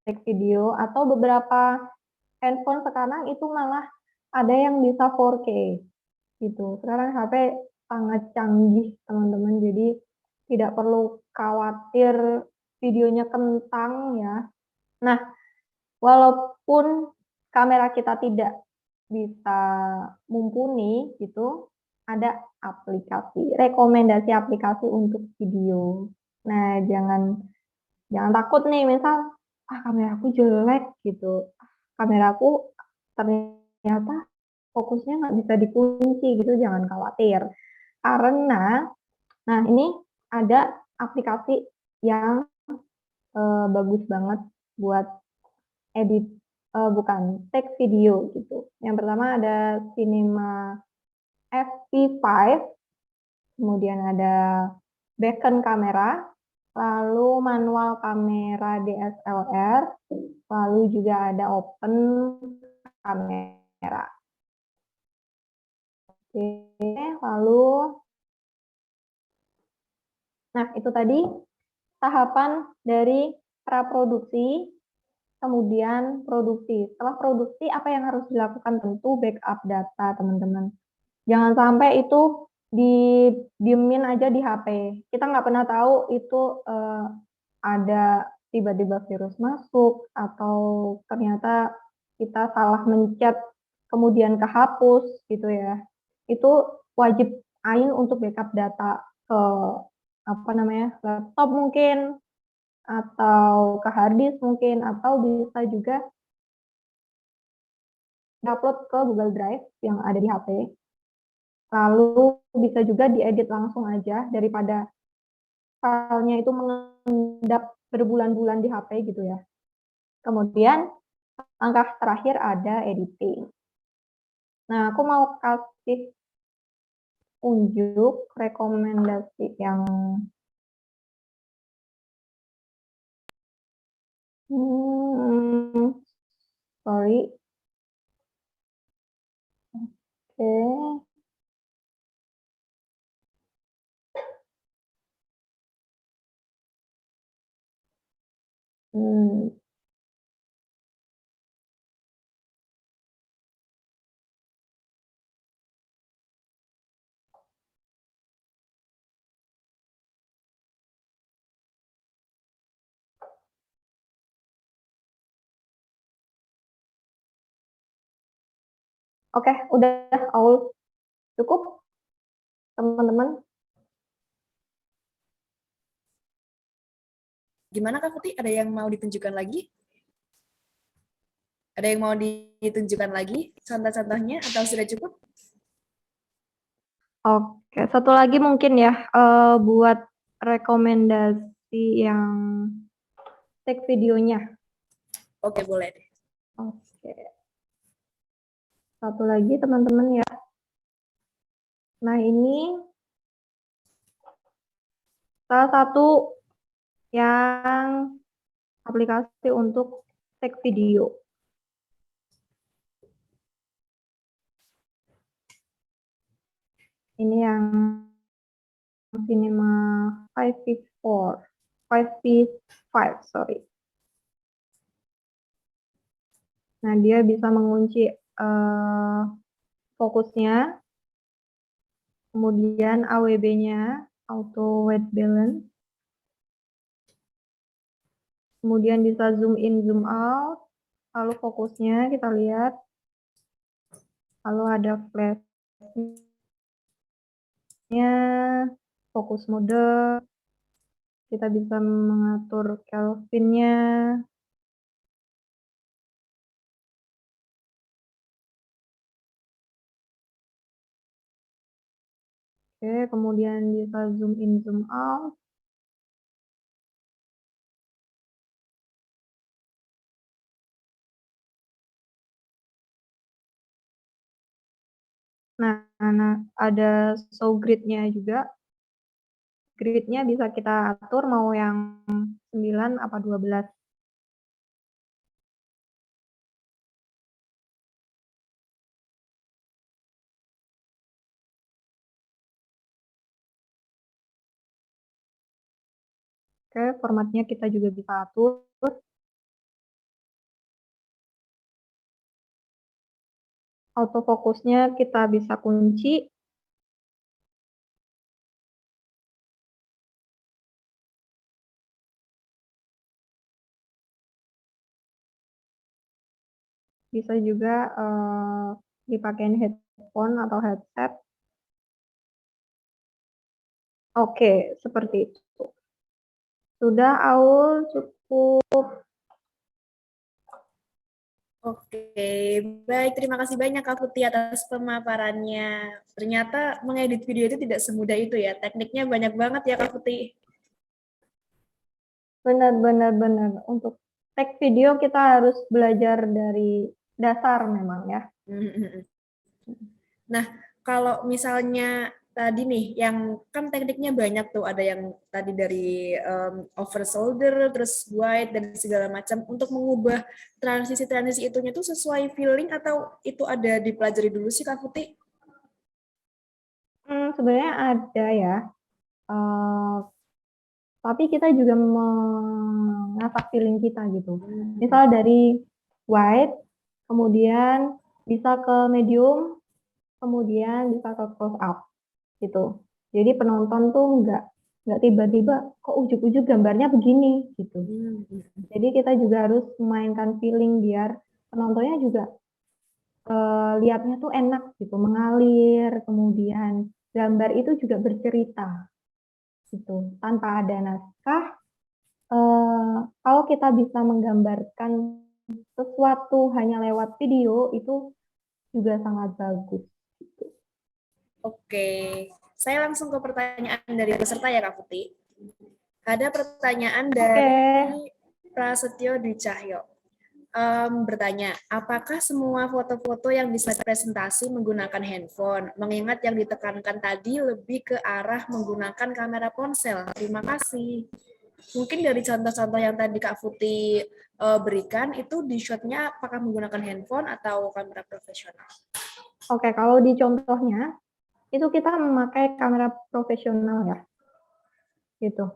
take video, atau beberapa handphone sekarang itu malah ada yang bisa 4K gitu. Sekarang HP sangat canggih teman-teman, jadi tidak perlu khawatir videonya kentang ya. Nah, walaupun kamera kita tidak bisa mumpuni gitu, ada aplikasi, rekomendasi aplikasi untuk video. Nah, jangan takut nih, misal kameraku jelek gitu, kameraku ternyata fokusnya nggak bisa dikunci gitu, jangan khawatir. Karena, nah ini ada aplikasi yang bagus banget buat edit, bukan, take video gitu. Yang pertama ada Cinema FP5, kemudian ada beacon kamera, lalu manual kamera DSLR, lalu juga ada open kamera. Oke, lalu, nah itu tadi tahapan dari praproduksi, kemudian produksi. Setelah produksi, apa yang harus dilakukan? Tentu backup data, teman-teman. Jangan sampai itu didiemin aja di HP. Kita nggak pernah tahu itu ada tiba-tiba virus masuk, atau ternyata kita salah mencet, kemudian kehapus gitu ya. Itu wajib untuk backup data ke laptop mungkin, atau ke hard disk mungkin, atau bisa juga upload ke Google Drive yang ada di HP. Lalu bisa juga diedit langsung aja daripada filenya itu mengendap berbulan-bulan di HP gitu ya. Kemudian langkah terakhir ada editing. Nah, aku mau kasih unjuk rekomendasi yang sorry. Oke. Oke, udah Aul. Cukup, teman-teman? Gimana Kak Putih? Ada yang mau ditunjukkan lagi? Ada yang mau ditunjukkan lagi contoh-contohnya atau sudah cukup? Oke, satu lagi mungkin ya, buat rekomendasi yang take videonya. Oke, boleh deh. Oke. Satu lagi teman-teman ya. Nah, ini salah satu yang aplikasi untuk take video. Ini yang Cinema 5v4, 5v5, sorry. Nah, dia bisa mengunci fokusnya, kemudian AWB-nya, auto white balance, kemudian bisa zoom in, zoom out, lalu fokusnya kita lihat, lalu ada flash-nya, fokus mode, kita bisa mengatur Kelvin-nya, oke, kemudian bisa zoom in, zoom out. Nah, ada show grid-nya juga. Grid-nya bisa kita atur mau yang 9 apa 12. Oke, formatnya kita juga bisa atur. Autofokusnya kita bisa kunci. Bisa juga dipakai headphone atau headset. Oke, seperti itu. Sudah, Aul, cukup. Oke, baik. Terima kasih banyak Kak Putih atas pemaparannya. Ternyata mengedit video itu tidak semudah itu ya. Tekniknya banyak banget ya Kak Putih. Benar. Untuk take video kita harus belajar dari dasar memang ya. Nah, kalau misalnya tadi nih, yang kan tekniknya banyak tuh, ada yang tadi dari over shoulder, terus wide, dan segala macam. Untuk mengubah transisi-transisi itunya tuh sesuai feeling atau itu ada dipelajari dulu sih Kak Putih? Sebenarnya ada ya. Tapi kita juga mengasah feeling kita gitu. Misal dari wide, kemudian bisa ke medium, kemudian bisa ke close up gitu. Jadi penonton tuh nggak tiba-tiba kok ujuk-ujuk gambarnya begini gitu. Jadi kita juga harus memainkan feeling biar penontonnya juga lihatnya tuh enak gitu, mengalir, kemudian gambar itu juga bercerita gitu. Tanpa ada naskah, kalau kita bisa menggambarkan sesuatu hanya lewat video itu juga sangat bagus. Oke, saya langsung ke pertanyaan dari peserta ya Kak Putih. Ada pertanyaan dari Prasetyo Dwi Cahyo. Bertanya, apakah semua foto-foto yang bisa presentasi menggunakan handphone? Mengingat yang ditekankan tadi lebih ke arah menggunakan kamera ponsel. Terima kasih. Mungkin dari contoh-contoh yang tadi Kak Putih berikan, itu di shot-nya apakah menggunakan handphone atau kamera profesional? Oke, kalau di contohnya, itu kita memakai kamera profesional ya. Gitu.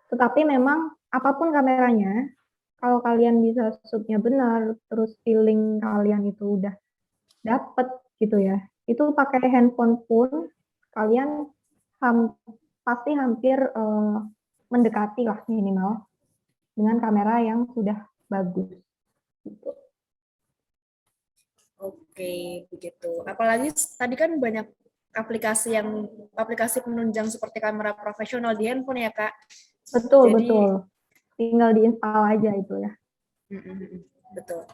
Tetapi memang apapun kameranya, kalau kalian bisa shoot-nya benar, terus feeling kalian itu udah dapet gitu ya, itu pakai handphone pun kalian pasti hampir mendekati lah minimal dengan kamera yang sudah bagus. Gitu. Oke, begitu. Apalagi tadi kan banyak aplikasi penunjang seperti kamera profesional di handphone ya, Kak. Betul. Tinggal diinstal aja itu ya. Betul.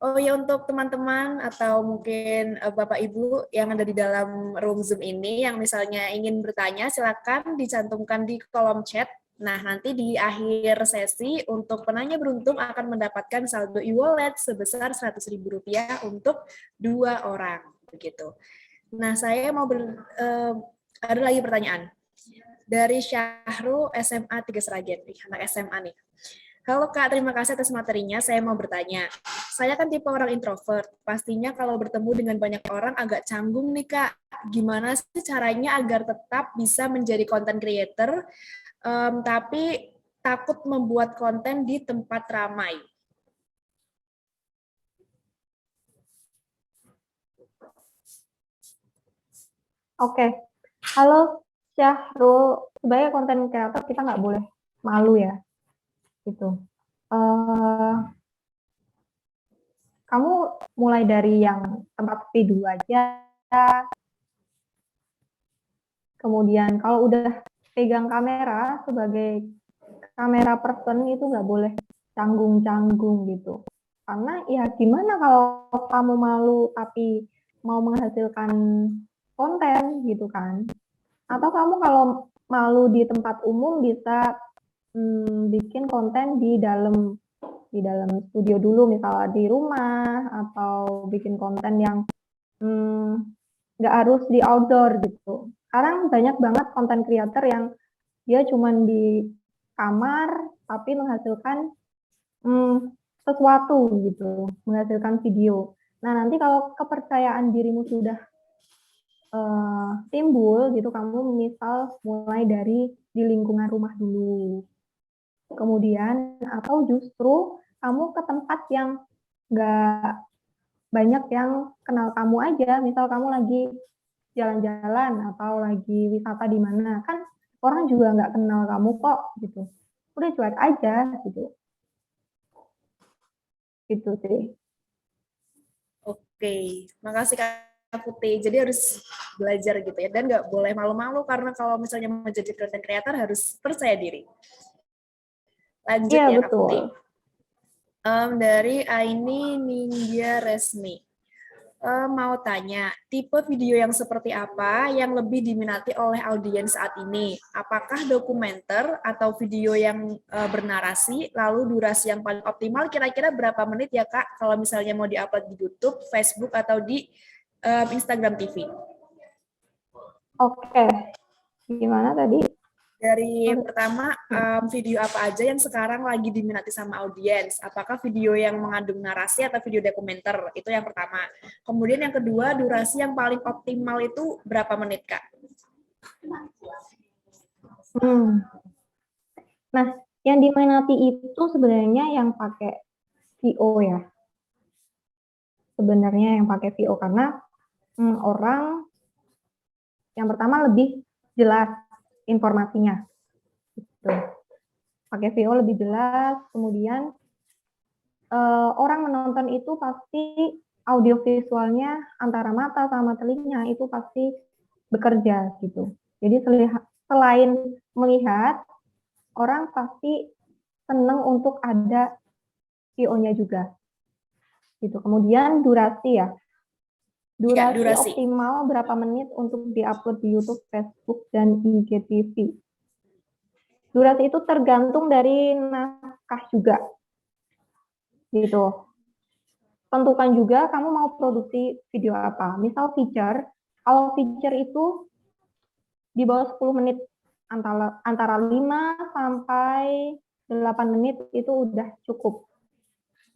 Oh ya, untuk teman-teman atau mungkin Bapak Ibu yang ada di dalam room Zoom ini yang misalnya ingin bertanya, silakan dicantumkan di kolom chat. Nah, nanti di akhir sesi untuk penanya beruntung akan mendapatkan saldo e-wallet sebesar Rp100.000 untuk 2 orang, begitu. Nah, saya mau ada lagi pertanyaan dari Syahrul SMA 3 Sragen, anak SMA nih. Halo Kak, terima kasih atas materinya. Saya mau bertanya. Saya kan tipe orang introvert. Pastinya kalau bertemu dengan banyak orang agak canggung nih Kak. Gimana sih caranya agar tetap bisa menjadi content creator, tapi takut membuat konten di tempat ramai? Oke, halo Syahrul. Sebagai konten kreator kita nggak boleh malu ya, gitu. Kamu mulai dari yang tempat sepi dulu aja. Kemudian kalau udah pegang kamera sebagai kamera person itu nggak boleh canggung-canggung gitu. Karena ya gimana kalau kamu malu tapi mau menghasilkan konten gitu kan. Atau kamu kalau malu di tempat umum bisa bikin konten di dalam studio dulu, misalnya di rumah, atau bikin konten yang nggak harus di outdoor gitu. Sekarang banyak banget konten creator yang dia cuman di kamar tapi menghasilkan sesuatu gitu, menghasilkan video. Nah, nanti kalau kepercayaan dirimu sudah timbul gitu, kamu misal mulai dari di lingkungan rumah dulu. Kemudian atau justru kamu ke tempat yang nggak banyak yang kenal kamu aja, misal kamu lagi jalan-jalan atau lagi wisata di mana, kan orang juga nggak kenal kamu kok gitu. Udah cuek aja gitu. Gitu sih. Oke, makasih Kak Putih. Jadi harus belajar gitu ya, dan nggak boleh malu-malu karena kalau misalnya mau jadi content creator harus percaya diri. Lanjut Iya, ya Kak betul. Putih. Dari Aini Ninja Resmi. Mau tanya, tipe video yang seperti apa yang lebih diminati oleh audiens saat ini? Apakah dokumenter atau video yang bernarasi, lalu durasi yang paling optimal kira-kira berapa menit ya Kak, kalau misalnya mau diupload di YouTube, Facebook, atau di Instagram TV? Oke, gimana tadi? Dari pertama, video apa aja yang sekarang lagi diminati sama audiens? Apakah video yang mengandung narasi atau video dokumenter? Itu yang pertama. Kemudian yang kedua, durasi yang paling optimal itu berapa menit, Kak? Nah, yang diminati itu sebenarnya yang pakai VO ya. Sebenarnya yang pakai VO karena orang yang pertama lebih jelas informasinya. Gitu. Pakai VO lebih jelas, kemudian orang menonton itu pasti audio visualnya antara mata sama telinga itu pasti bekerja gitu. Jadi selain melihat, orang pasti senang untuk ada VO-nya juga. Gitu. Kemudian durasi ya. Durasi optimal berapa menit untuk diupload di YouTube, Facebook, dan IGTV. Durasi itu tergantung dari naskah juga. Gitu. Tentukan juga kamu mau produksi video apa. Misal feature, kalau feature itu di bawah 10 menit, antara 5 sampai 8 menit itu udah cukup.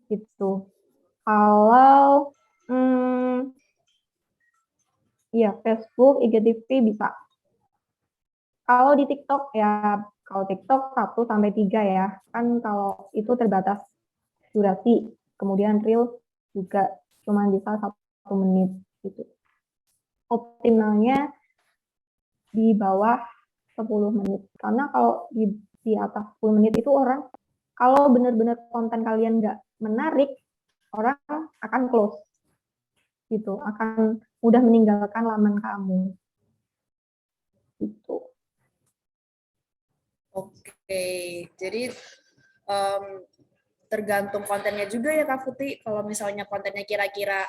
Gitu. Kalau ya Facebook, IGTV bisa. Kalau di TikTok ya, kalau TikTok 1 sampai 3 ya. Kan kalau itu terbatas durasi. Kemudian Reel juga cuma bisa 1 menit gitu. Optimalnya di bawah 10 menit. Karena kalau di atas 10 menit itu orang, kalau benar-benar konten kalian nggak menarik, orang akan close. Gitu, akan mudah meninggalkan laman kamu. Gitu. Oke, jadi tergantung kontennya juga ya Kak Putih. Kalau misalnya kontennya kira-kira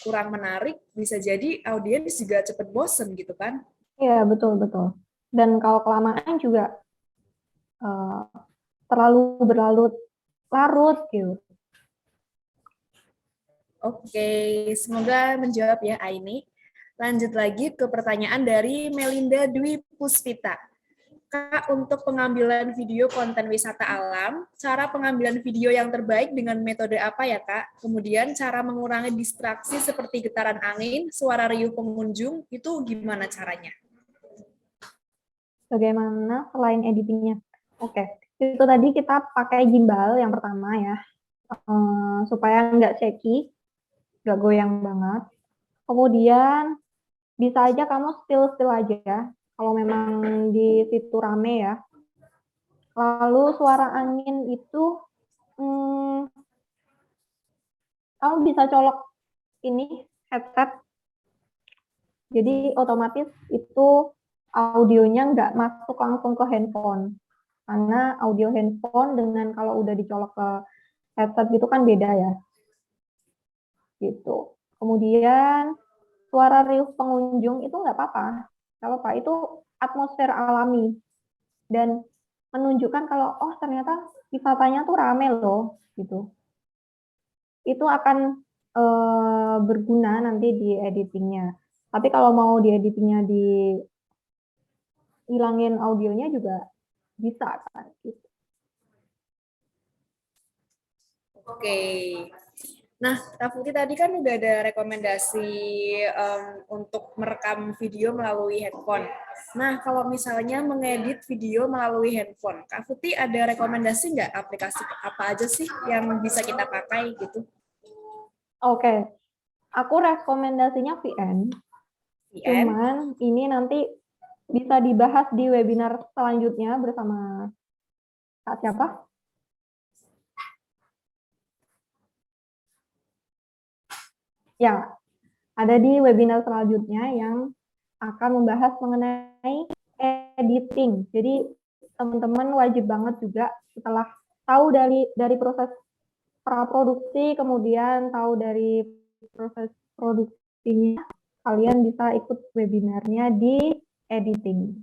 kurang menarik, bisa jadi audiens juga cepet bosen gitu kan? Iya, betul-betul. Dan kalau kelamaan juga terlalu berlarut-larut gitu. Oke, semoga menjawab ya Aini. Lanjut lagi ke pertanyaan dari Melinda Dwi Puspita. Kak, untuk pengambilan video konten wisata alam, cara pengambilan video yang terbaik dengan metode apa ya, Kak? Kemudian cara mengurangi distraksi seperti getaran angin, suara riuh pengunjung, itu gimana caranya? Bagaimana selain editingnya? Oke, itu tadi kita pakai gimbal yang pertama ya, supaya nggak shaky, nggak goyang banget. Kemudian bisa aja kamu still aja, kalau memang di situ rame ya. Lalu suara angin itu, kamu bisa colok ini headset, jadi otomatis itu audionya nggak masuk langsung ke handphone. Karena audio handphone dengan kalau udah dicolok ke headset gitu kan beda ya. Gitu. Kemudian suara riuh pengunjung itu nggak apa-apa. Nggak apa-apa, itu atmosfer alami. Dan menunjukkan kalau, oh ternyata wisatanya tuh rame loh. Gitu. Itu akan berguna nanti di editingnya. Tapi kalau mau di editingnya hilangin audionya juga bisa kan. Gitu. Oke. Nah, Tafuti tadi kan udah ada rekomendasi untuk merekam video melalui handphone. Nah, kalau misalnya mengedit video melalui handphone, Kak Futi ada rekomendasi nggak aplikasi apa aja sih yang bisa kita pakai gitu? Oke, aku rekomendasinya VN. VN? Cuman ini nanti bisa dibahas di webinar selanjutnya bersama Kak siapa? Ya, ada di webinar selanjutnya yang akan membahas mengenai editing. Jadi teman-teman wajib banget juga setelah tahu dari proses praproduksi, kemudian tahu dari proses produksinya, kalian bisa ikut webinarnya di editing.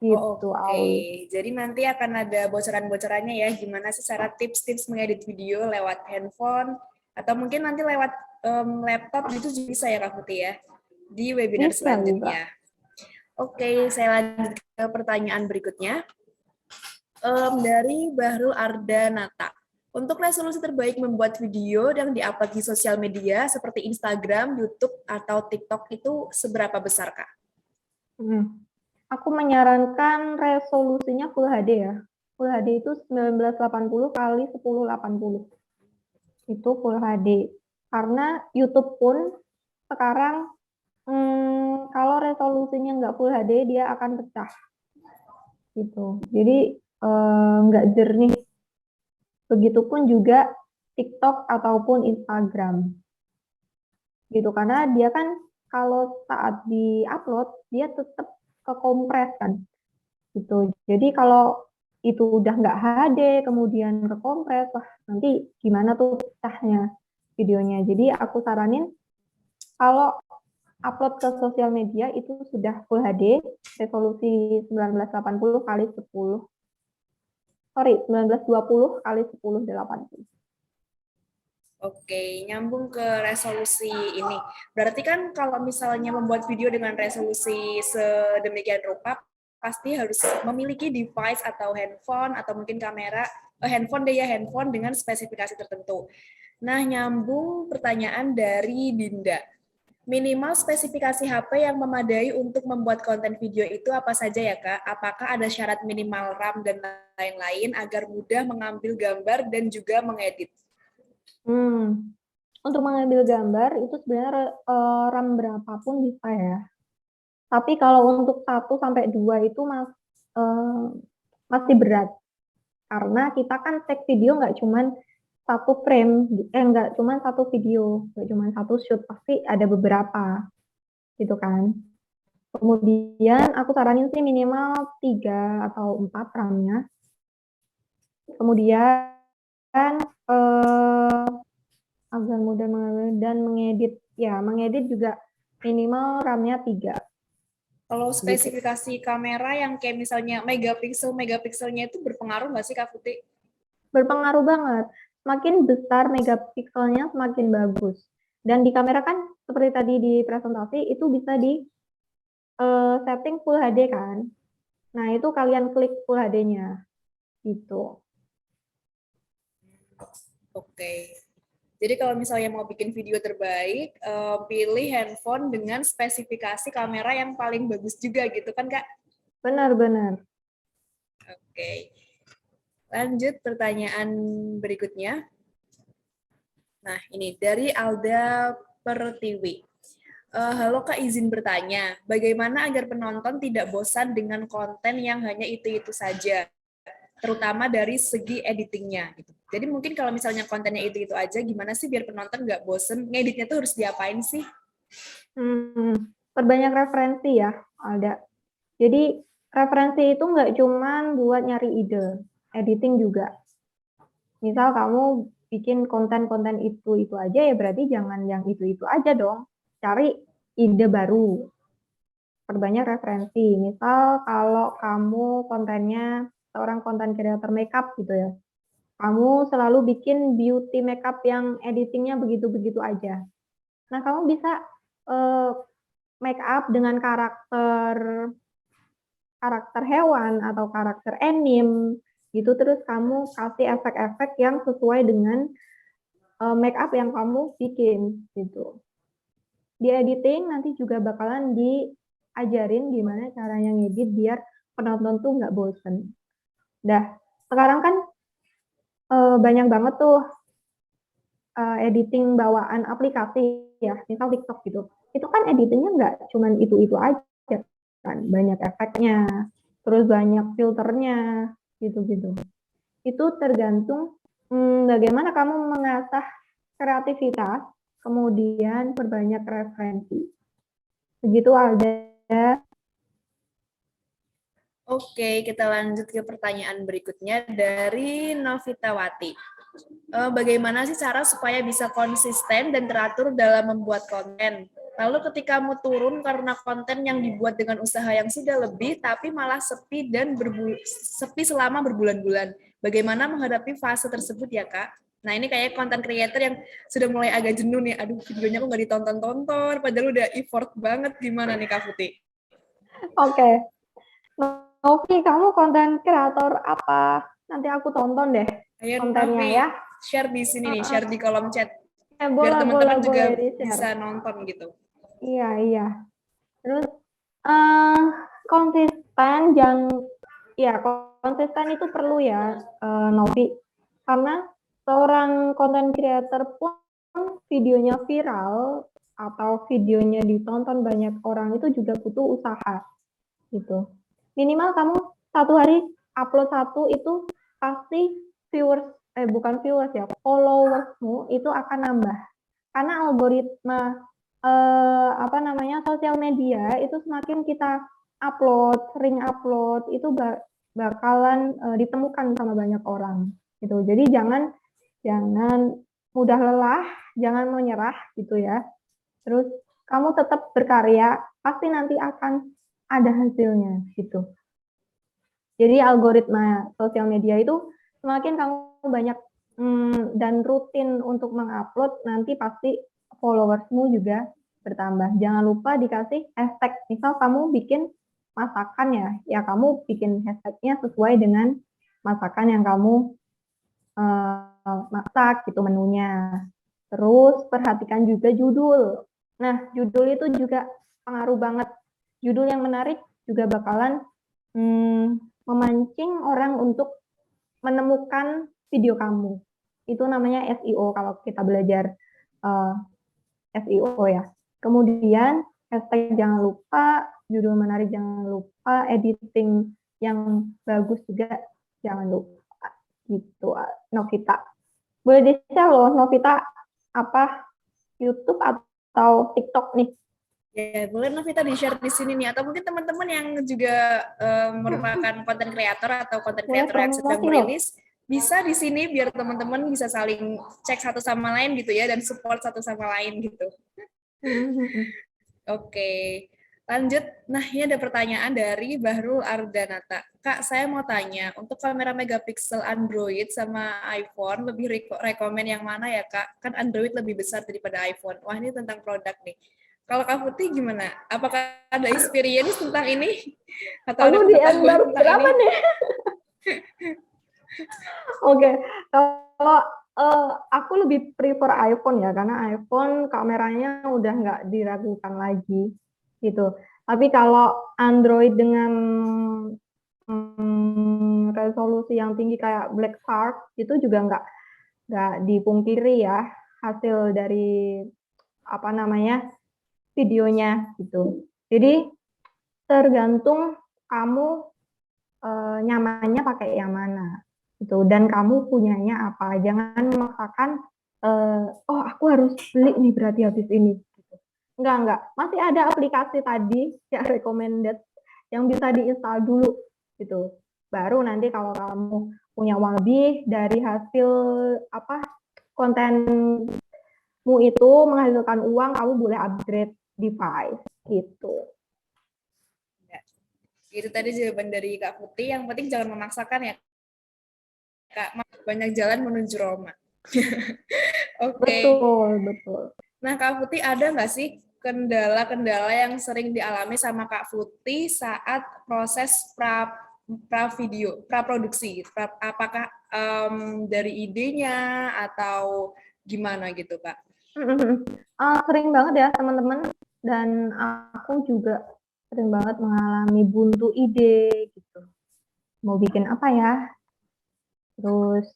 Gitu, Oke, jadi nanti akan ada bocoran-bocorannya ya, gimana sih cara tips-tips mengedit video lewat handphone, atau mungkin nanti lewat laptop gitu juga bisa ya Kak Futi ya, di webinar Bisa, selanjutnya. Oke, saya lanjut ke pertanyaan berikutnya. Dari Bahrul Ardanata. Untuk resolusi terbaik membuat video yang diupload di sosial media seperti Instagram, YouTube, atau TikTok itu seberapa besar, Kak? Aku menyarankan resolusinya Full HD ya. Full HD itu 1980 kali 1080. Itu Full HD. Karena YouTube pun sekarang kalau resolusinya nggak Full HD dia akan pecah. Gitu. Jadi nggak jernih. Begitupun juga TikTok ataupun Instagram. Gitu. Karena dia kan kalau saat di-upload dia tetap kekompres kan. Gitu. Jadi kalau itu udah nggak HD, kemudian kekompres, wah nanti gimana tuh pecahnya videonya. Jadi aku saranin kalau upload ke sosial media itu sudah Full HD, resolusi 1980 kali 10. Sorry, 1920 kali 1080. Oke, nyambung ke resolusi ini. Berarti kan kalau misalnya membuat video dengan resolusi sedemikian rupa, pasti harus memiliki device atau handphone atau mungkin kamera, handphone deh ya, handphone dengan spesifikasi tertentu. Nah, nyambung pertanyaan dari Dinda. Minimal spesifikasi HP yang memadai untuk membuat konten video itu apa saja ya, Kak? Apakah ada syarat minimal RAM dan lain-lain agar mudah mengambil gambar dan juga mengedit? Untuk mengambil gambar itu sebenarnya RAM berapapun bisa ya. Tapi kalau untuk 1 sampai 2 itu masih berat. Karena kita kan take video nggak cuman satu frame, nggak cuman satu video, nggak cuman satu shoot, pasti ada beberapa, gitu kan. Kemudian aku saranin sih minimal 3 atau 4 RAM-nya. Kemudian agar mudah mengambil dan mengedit. Ya, mengedit juga minimal RAM-nya 3. Kalau spesifikasi kamera yang kayak misalnya megapikselnya itu berpengaruh nggak sih Kak Futi? Berpengaruh banget. Semakin besar megapikselnya semakin bagus. Dan di kamera kan seperti tadi di presentasi itu bisa di setting Full HD kan. Nah, itu kalian klik Full HD-nya. Gitu. Oke. Jadi kalau misalnya mau bikin video terbaik, pilih handphone dengan spesifikasi kamera yang paling bagus juga gitu kan, Kak? Benar-benar. Oke. Lanjut pertanyaan berikutnya. Nah, ini dari Alda Pertiwi. Halo Kak, izin bertanya, bagaimana agar penonton tidak bosan dengan konten yang hanya itu-itu saja, terutama dari segi editingnya gitu. Jadi mungkin kalau misalnya kontennya itu-itu aja, gimana sih biar penonton nggak bosen? Ngeditnya tuh harus diapain sih? Perbanyak referensi ya, Alda. Jadi referensi itu nggak cuman buat nyari ide, editing juga. Misal kamu bikin konten-konten itu aja, ya berarti jangan yang itu aja dong. Cari ide baru, perbanyak referensi. Misal kalau kamu kontennya seorang konten creator makeup gitu ya, kamu selalu bikin beauty makeup yang editingnya begitu-begitu aja. Nah, kamu bisa make up dengan karakter hewan atau karakter anime gitu, terus kamu kasih efek-efek yang sesuai dengan make up yang kamu bikin gitu. Di editing nanti juga bakalan diajarin gimana caranya ngedit biar penonton tuh nggak bosen. Dah, sekarang kan banyak banget tuh editing bawaan aplikasi ya, misal TikTok gitu. Itu kan editingnya nggak cuman itu aja kan, banyak efeknya, terus banyak filternya, gitu-gitu. Itu tergantung bagaimana kamu mengasah kreativitas, kemudian perbanyak referensi. Begitu Alda. Oke, kita lanjut ke pertanyaan berikutnya dari Novitawati. Bagaimana sih cara supaya bisa konsisten dan teratur dalam membuat konten? Lalu ketika kamu turun karena konten yang dibuat dengan usaha yang sudah lebih, tapi malah sepi dan sepi selama berbulan-bulan. Bagaimana menghadapi fase tersebut ya, Kak? Nah, ini kayak konten creator yang sudah mulai agak jenuh nih. Aduh, videonya kok nggak ditonton-tonton, padahal udah effort banget. Gimana nih, Kak Putih? Oke. Novi, kamu konten kreator apa? Nanti aku tonton deh Ayo, kontennya Novi, ya. share di sini nih, share di kolom chat. Biar Boleh, teman-teman juga di-share. bisa nonton gitu. Iya. Terus eh konsisten konsisten itu perlu ya, Novi. Karena seorang content creator pun videonya viral atau videonya ditonton banyak orang itu juga butuh usaha gitu. Minimal kamu satu hari upload satu itu pasti bukan viewers ya, followersmu itu akan nambah. Karena algoritma sosial media itu semakin kita sering upload itu bakalan ditemukan sama banyak orang gitu. Jadi jangan mudah lelah, jangan menyerah gitu ya. Terus kamu tetap berkarya, pasti nanti akan ada hasilnya gitu. Jadi algoritma sosial media itu semakin kamu banyak dan rutin untuk mengupload, nanti pasti followersmu juga bertambah. Jangan lupa dikasih hashtag. Misal kamu bikin masakan ya kamu bikin hashtagnya sesuai dengan masakan yang kamu masak gitu menunya. Terus perhatikan juga judul. Nah, judul itu juga pengaruh banget. Judul yang menarik juga bakalan memancing orang untuk menemukan video kamu. Itu namanya SEO kalau kita belajar SEO ya. Kemudian hashtag jangan lupa, judul menarik jangan lupa, editing yang bagus juga jangan lupa. Gitu, Novita. Boleh di-share loh, Novita, apa YouTube atau TikTok nih? Ya, boleh Novita di-share di sini nih. Atau mungkin teman-teman yang juga merupakan konten kreator atau konten Boleh kreator yang sedang promosi loh. merilis, bisa di sini biar teman-teman bisa saling cek satu sama lain gitu ya, dan support satu sama lain gitu. Oke, lanjut. Nah, ini ada pertanyaan dari Bahrul Ardanata. Kak, saya mau tanya, untuk kamera megapiksel Android sama iPhone, lebih rekomen yang mana ya, Kak? Kan Android lebih besar daripada iPhone. Wah, ini tentang produk nih. Kalau Kak Putih gimana? Apakah ada experience tentang ini? Atau ada Aku di pengetahuan endorse tentang berapa ini? nih? Oke, kalau aku lebih prefer iPhone ya, karena iPhone kameranya udah nggak diragukan lagi gitu. Tapi kalau Android dengan resolusi yang tinggi kayak Black Shark itu juga nggak dipungkiri ya hasil dari apa namanya videonya gitu. Jadi tergantung kamu nyamannya pakai yang mana gitu dan kamu punyanya apa. Jangan memaksakan oh aku harus beli nih berarti habis ini gitu. Enggak, masih ada aplikasi tadi yang recommended yang bisa diinstal dulu gitu. Baru nanti kalau kamu punya uang lebih dari hasil apa kontenmu itu menghasilkan uang, kamu boleh upgrade device gitu. Ya, itu tadi jawaban dari Kak Putih. Yang penting jangan memaksakan ya, Kak. Banyak jalan menuju Roma. Oke. Betul. Nah, Kak Putih ada nggak sih kendala-kendala yang sering dialami sama Kak Putih saat proses pra produksi? Apakah dari idenya atau gimana gitu, Kak? Sering banget ya teman-teman dan aku juga sering banget mengalami buntu ide gitu. Mau bikin apa ya? Terus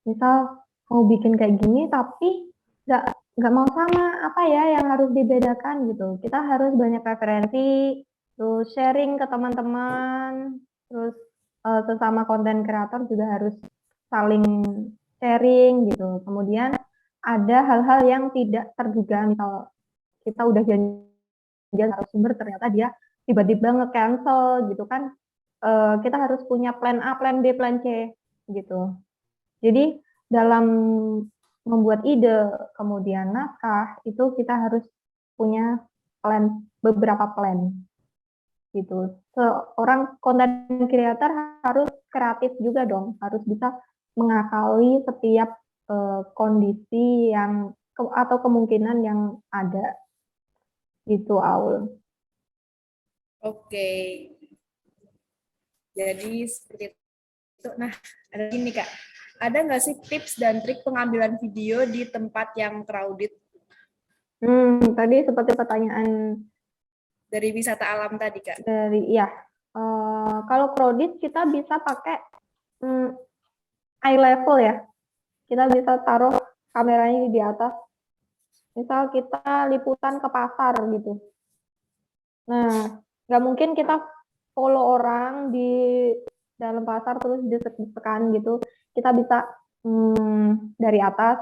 misal mau bikin kayak gini tapi nggak nggak mau sama apa ya yang harus dibedakan gitu. Kita harus banyak referensi, terus sharing ke teman-teman, terus sesama konten kreator juga harus saling sharing gitu. Kemudian ada hal-hal yang tidak terduga, misal kita udah janjian narasumber ternyata dia tiba-tiba nge-cancel gitu kan. Kita harus punya plan A, plan B, plan C gitu. Jadi dalam membuat ide, kemudian naskah, itu kita harus punya beberapa plan gitu. Seorang content creator harus kreatif juga dong, harus bisa mengakali setiap kondisi yang atau kemungkinan yang ada gitu, Aul. Oke. Jadi seperti itu. Nah, ada gini Kak. Ada nggak sih tips dan trik pengambilan video di tempat yang crowded Tadi seperti pertanyaan dari wisata alam tadi, Kak? dari ya. Kalau crowded kita bisa pakai eye level ya. Kita bisa taruh kameranya di atas. Misal kita liputan ke pasar gitu. Nah, nggak mungkin kita follow orang di dalam pasar terus desek-desekan gitu. Kita bisa dari atas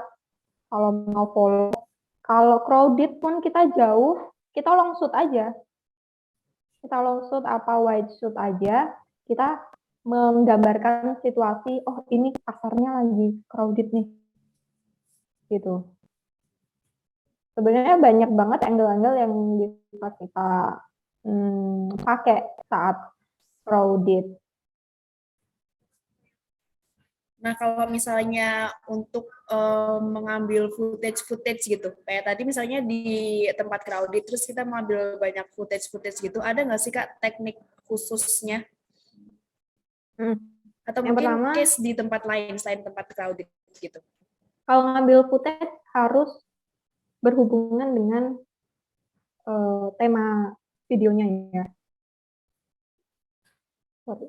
kalau mau follow. Kalau crowded pun kita jauh, kita long shoot aja. Kita long shoot apa wide shoot aja. Kita menggambarkan situasi, oh ini pasarnya lagi crowded nih. Gitu. Sebenarnya banyak banget angle-angle yang bisa kita pakai saat crowded. Nah, kalau misalnya untuk mengambil footage gitu, kayak tadi misalnya di tempat crowded, terus kita mengambil banyak footage gitu, ada nggak sih Kak teknik khususnya? Atau Yang mungkin pertama, case di tempat lain selain tempat crowded gitu? kalau ngambil footage harus berhubungan dengan tema videonya ya. Sorry.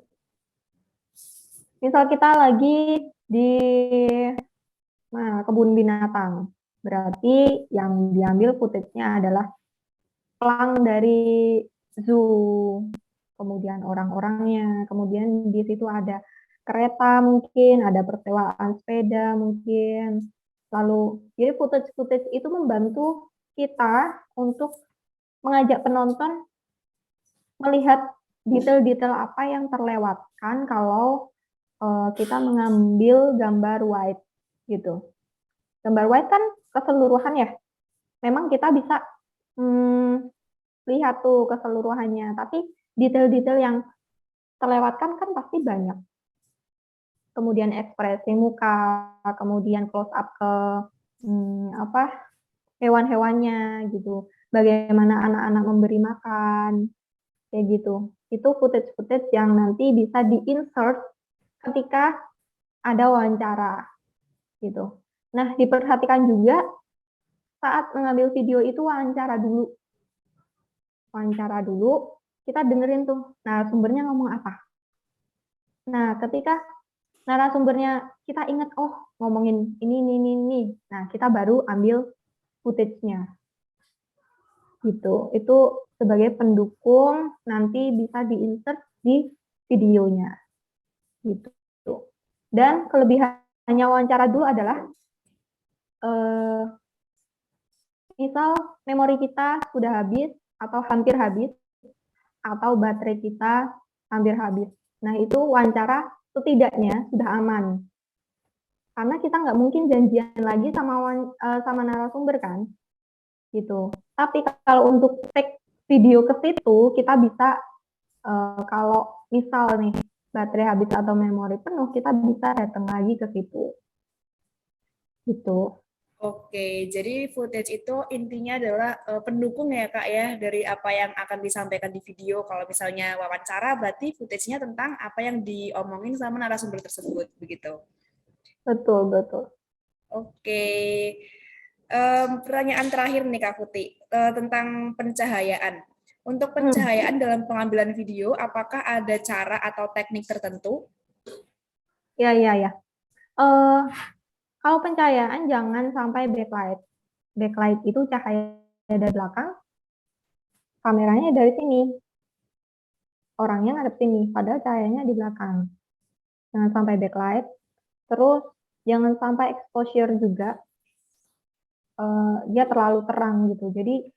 Misal kita lagi di kebun binatang, berarti yang diambil footage-nya adalah pelang dari zoo, kemudian orang-orangnya, kemudian di situ ada kereta mungkin, ada persewaan sepeda mungkin. Lalu, jadi footage-footage itu membantu kita untuk mengajak penonton melihat detail-detail apa yang terlewatkan kalau kita mengambil gambar wide gitu. Gambar wide kan keseluruhan ya. Memang kita bisa lihat tuh keseluruhannya, tapi detail-detail yang terlewatkan kan pasti banyak. Kemudian ekspresi muka, kemudian close up ke hewan-hewannya gitu, bagaimana anak-anak memberi makan, kayak gitu. Itu footage-footage yang nanti bisa di-insert ketika ada wawancara gitu. Nah, diperhatikan juga saat mengambil video itu wawancara dulu. Wawancara dulu, kita dengerin tuh narasumbernya ngomong apa. Nah, ketika narasumbernya kita ingat, oh ngomongin ini. Nah, kita baru ambil footage-nya. Gitu. Itu sebagai pendukung nanti bisa di-insert di videonya. Gitu. Dan kelebihannya wawancara dulu adalah misal memori kita sudah habis atau hampir habis atau baterai kita hampir habis. Nah, itu wawancara setidaknya sudah aman. Karena kita nggak mungkin janjian lagi sama narasumber kan, gitu. Tapi kalau untuk take video ke situ, kita bisa kalau misal nih baterai habis atau memori penuh, kita bisa datang lagi ke situ, gitu. Oke, jadi footage itu intinya adalah pendukung ya Kak ya dari apa yang akan disampaikan di video. Kalau misalnya wawancara berarti footage-nya tentang apa yang diomongin sama narasumber tersebut, begitu. Betul, betul. Oke, pertanyaan terakhir nih Kak Putih, tentang pencahayaan. Untuk pencahayaan dalam pengambilan video, apakah ada cara atau teknik tertentu? Ya. Kalau pencahayaan jangan sampai backlight. Backlight itu cahaya dari belakang, kameranya dari sini. Orangnya ngadep sini, padahal cahayanya di belakang. Jangan sampai backlight. Terus jangan sampai exposure juga. Dia terlalu terang gitu. Jadi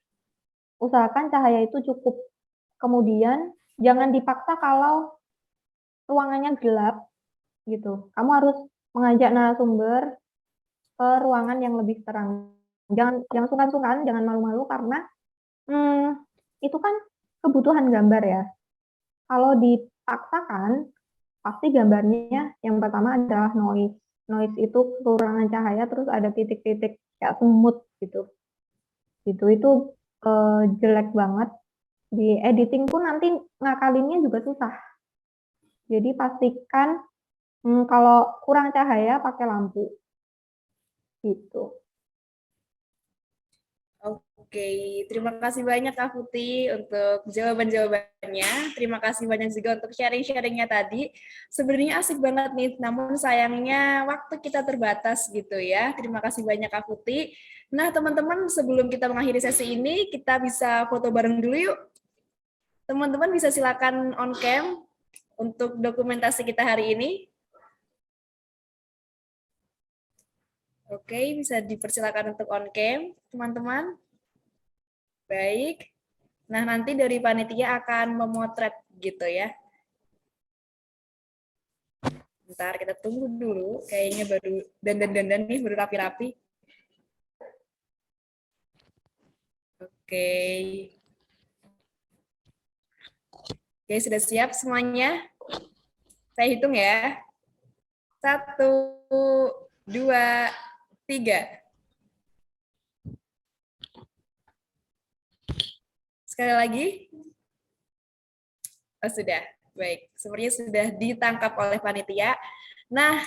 usahakan cahaya itu cukup. Kemudian jangan dipaksa kalau ruangannya gelap gitu. Kamu harus mengajak narasumber ke ruangan yang lebih terang. Jangan sungkan-sungkan, jangan malu-malu karena itu kan kebutuhan gambar ya. Kalau dipaksakan, pasti gambarnya yang pertama adalah noise. Noise itu kekurangan cahaya, terus ada titik-titik kayak semut gitu. Itu jelek banget. Di editing pun nanti ngakalinnya juga susah. Jadi pastikan kalau kurang cahaya pakai lampu. Gitu. Oke, terima kasih banyak Kak Putih untuk jawaban-jawabannya. Terima kasih banyak juga untuk sharing-sharingnya tadi. Sebenarnya asik banget nih, namun sayangnya waktu kita terbatas gitu ya. Terima kasih banyak Kak Putih. Nah teman-teman, sebelum kita mengakhiri sesi ini, kita bisa foto bareng dulu yuk. Teman-teman bisa silakan on cam untuk dokumentasi kita hari ini. Oke, bisa dipersilakan untuk on cam, teman-teman. Baik. Nah, nanti dari panitia akan memotret gitu ya. Bentar, kita tunggu dulu. Kayaknya baru dandan-dandan nih, baru rapi-rapi. Oke. Oke, sudah siap semuanya? Saya hitung ya. 1, 2, 3. Sekali lagi. Oh, sudah. Baik, sepertinya sudah ditangkap oleh panitia. Nah,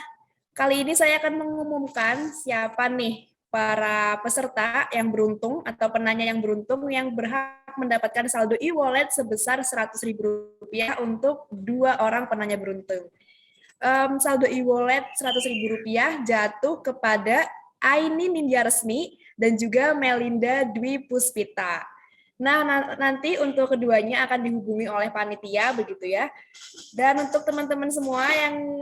kali ini saya akan mengumumkan siapa nih para peserta yang beruntung atau penanya yang beruntung yang berhak mendapatkan saldo e-wallet sebesar Rp100.000 untuk 2 orang penanya beruntung. Saldo e-wallet Rp100.000 jatuh kepada Aini Nindya Resmi dan juga Melinda Dwi Puspita. Nah, nanti untuk keduanya akan dihubungi oleh panitia begitu ya. Dan untuk teman-teman semua yang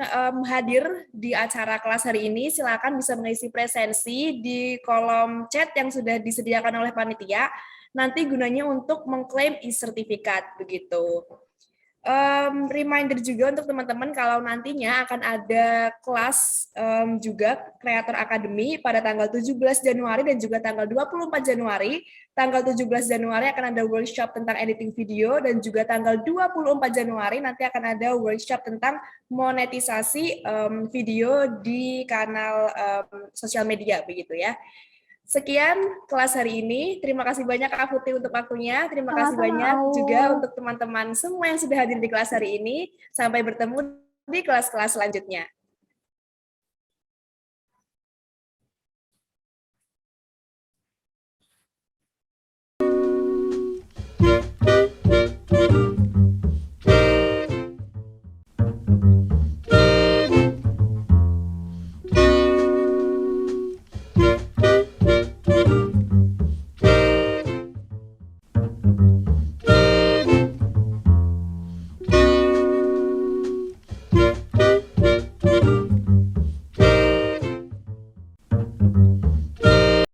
hadir di acara kelas hari ini, silakan bisa mengisi presensi di kolom chat yang sudah disediakan oleh panitia. Nanti gunanya untuk mengklaim e-sertifikat begitu. Reminder juga untuk teman-teman kalau nantinya akan ada kelas juga Creator Academy pada tanggal 17 Januari dan juga tanggal 24 Januari. Tanggal 17 Januari akan ada workshop tentang editing video dan juga tanggal 24 Januari nanti akan ada workshop tentang monetisasi video di kanal sosial media begitu ya. Sekian kelas hari ini. Terima kasih banyak Kak Putih untuk waktunya. Terima kasih Sama-sama, banyak Aul. juga untuk teman-teman semua yang sudah hadir di kelas hari ini. Sampai bertemu di kelas-kelas selanjutnya.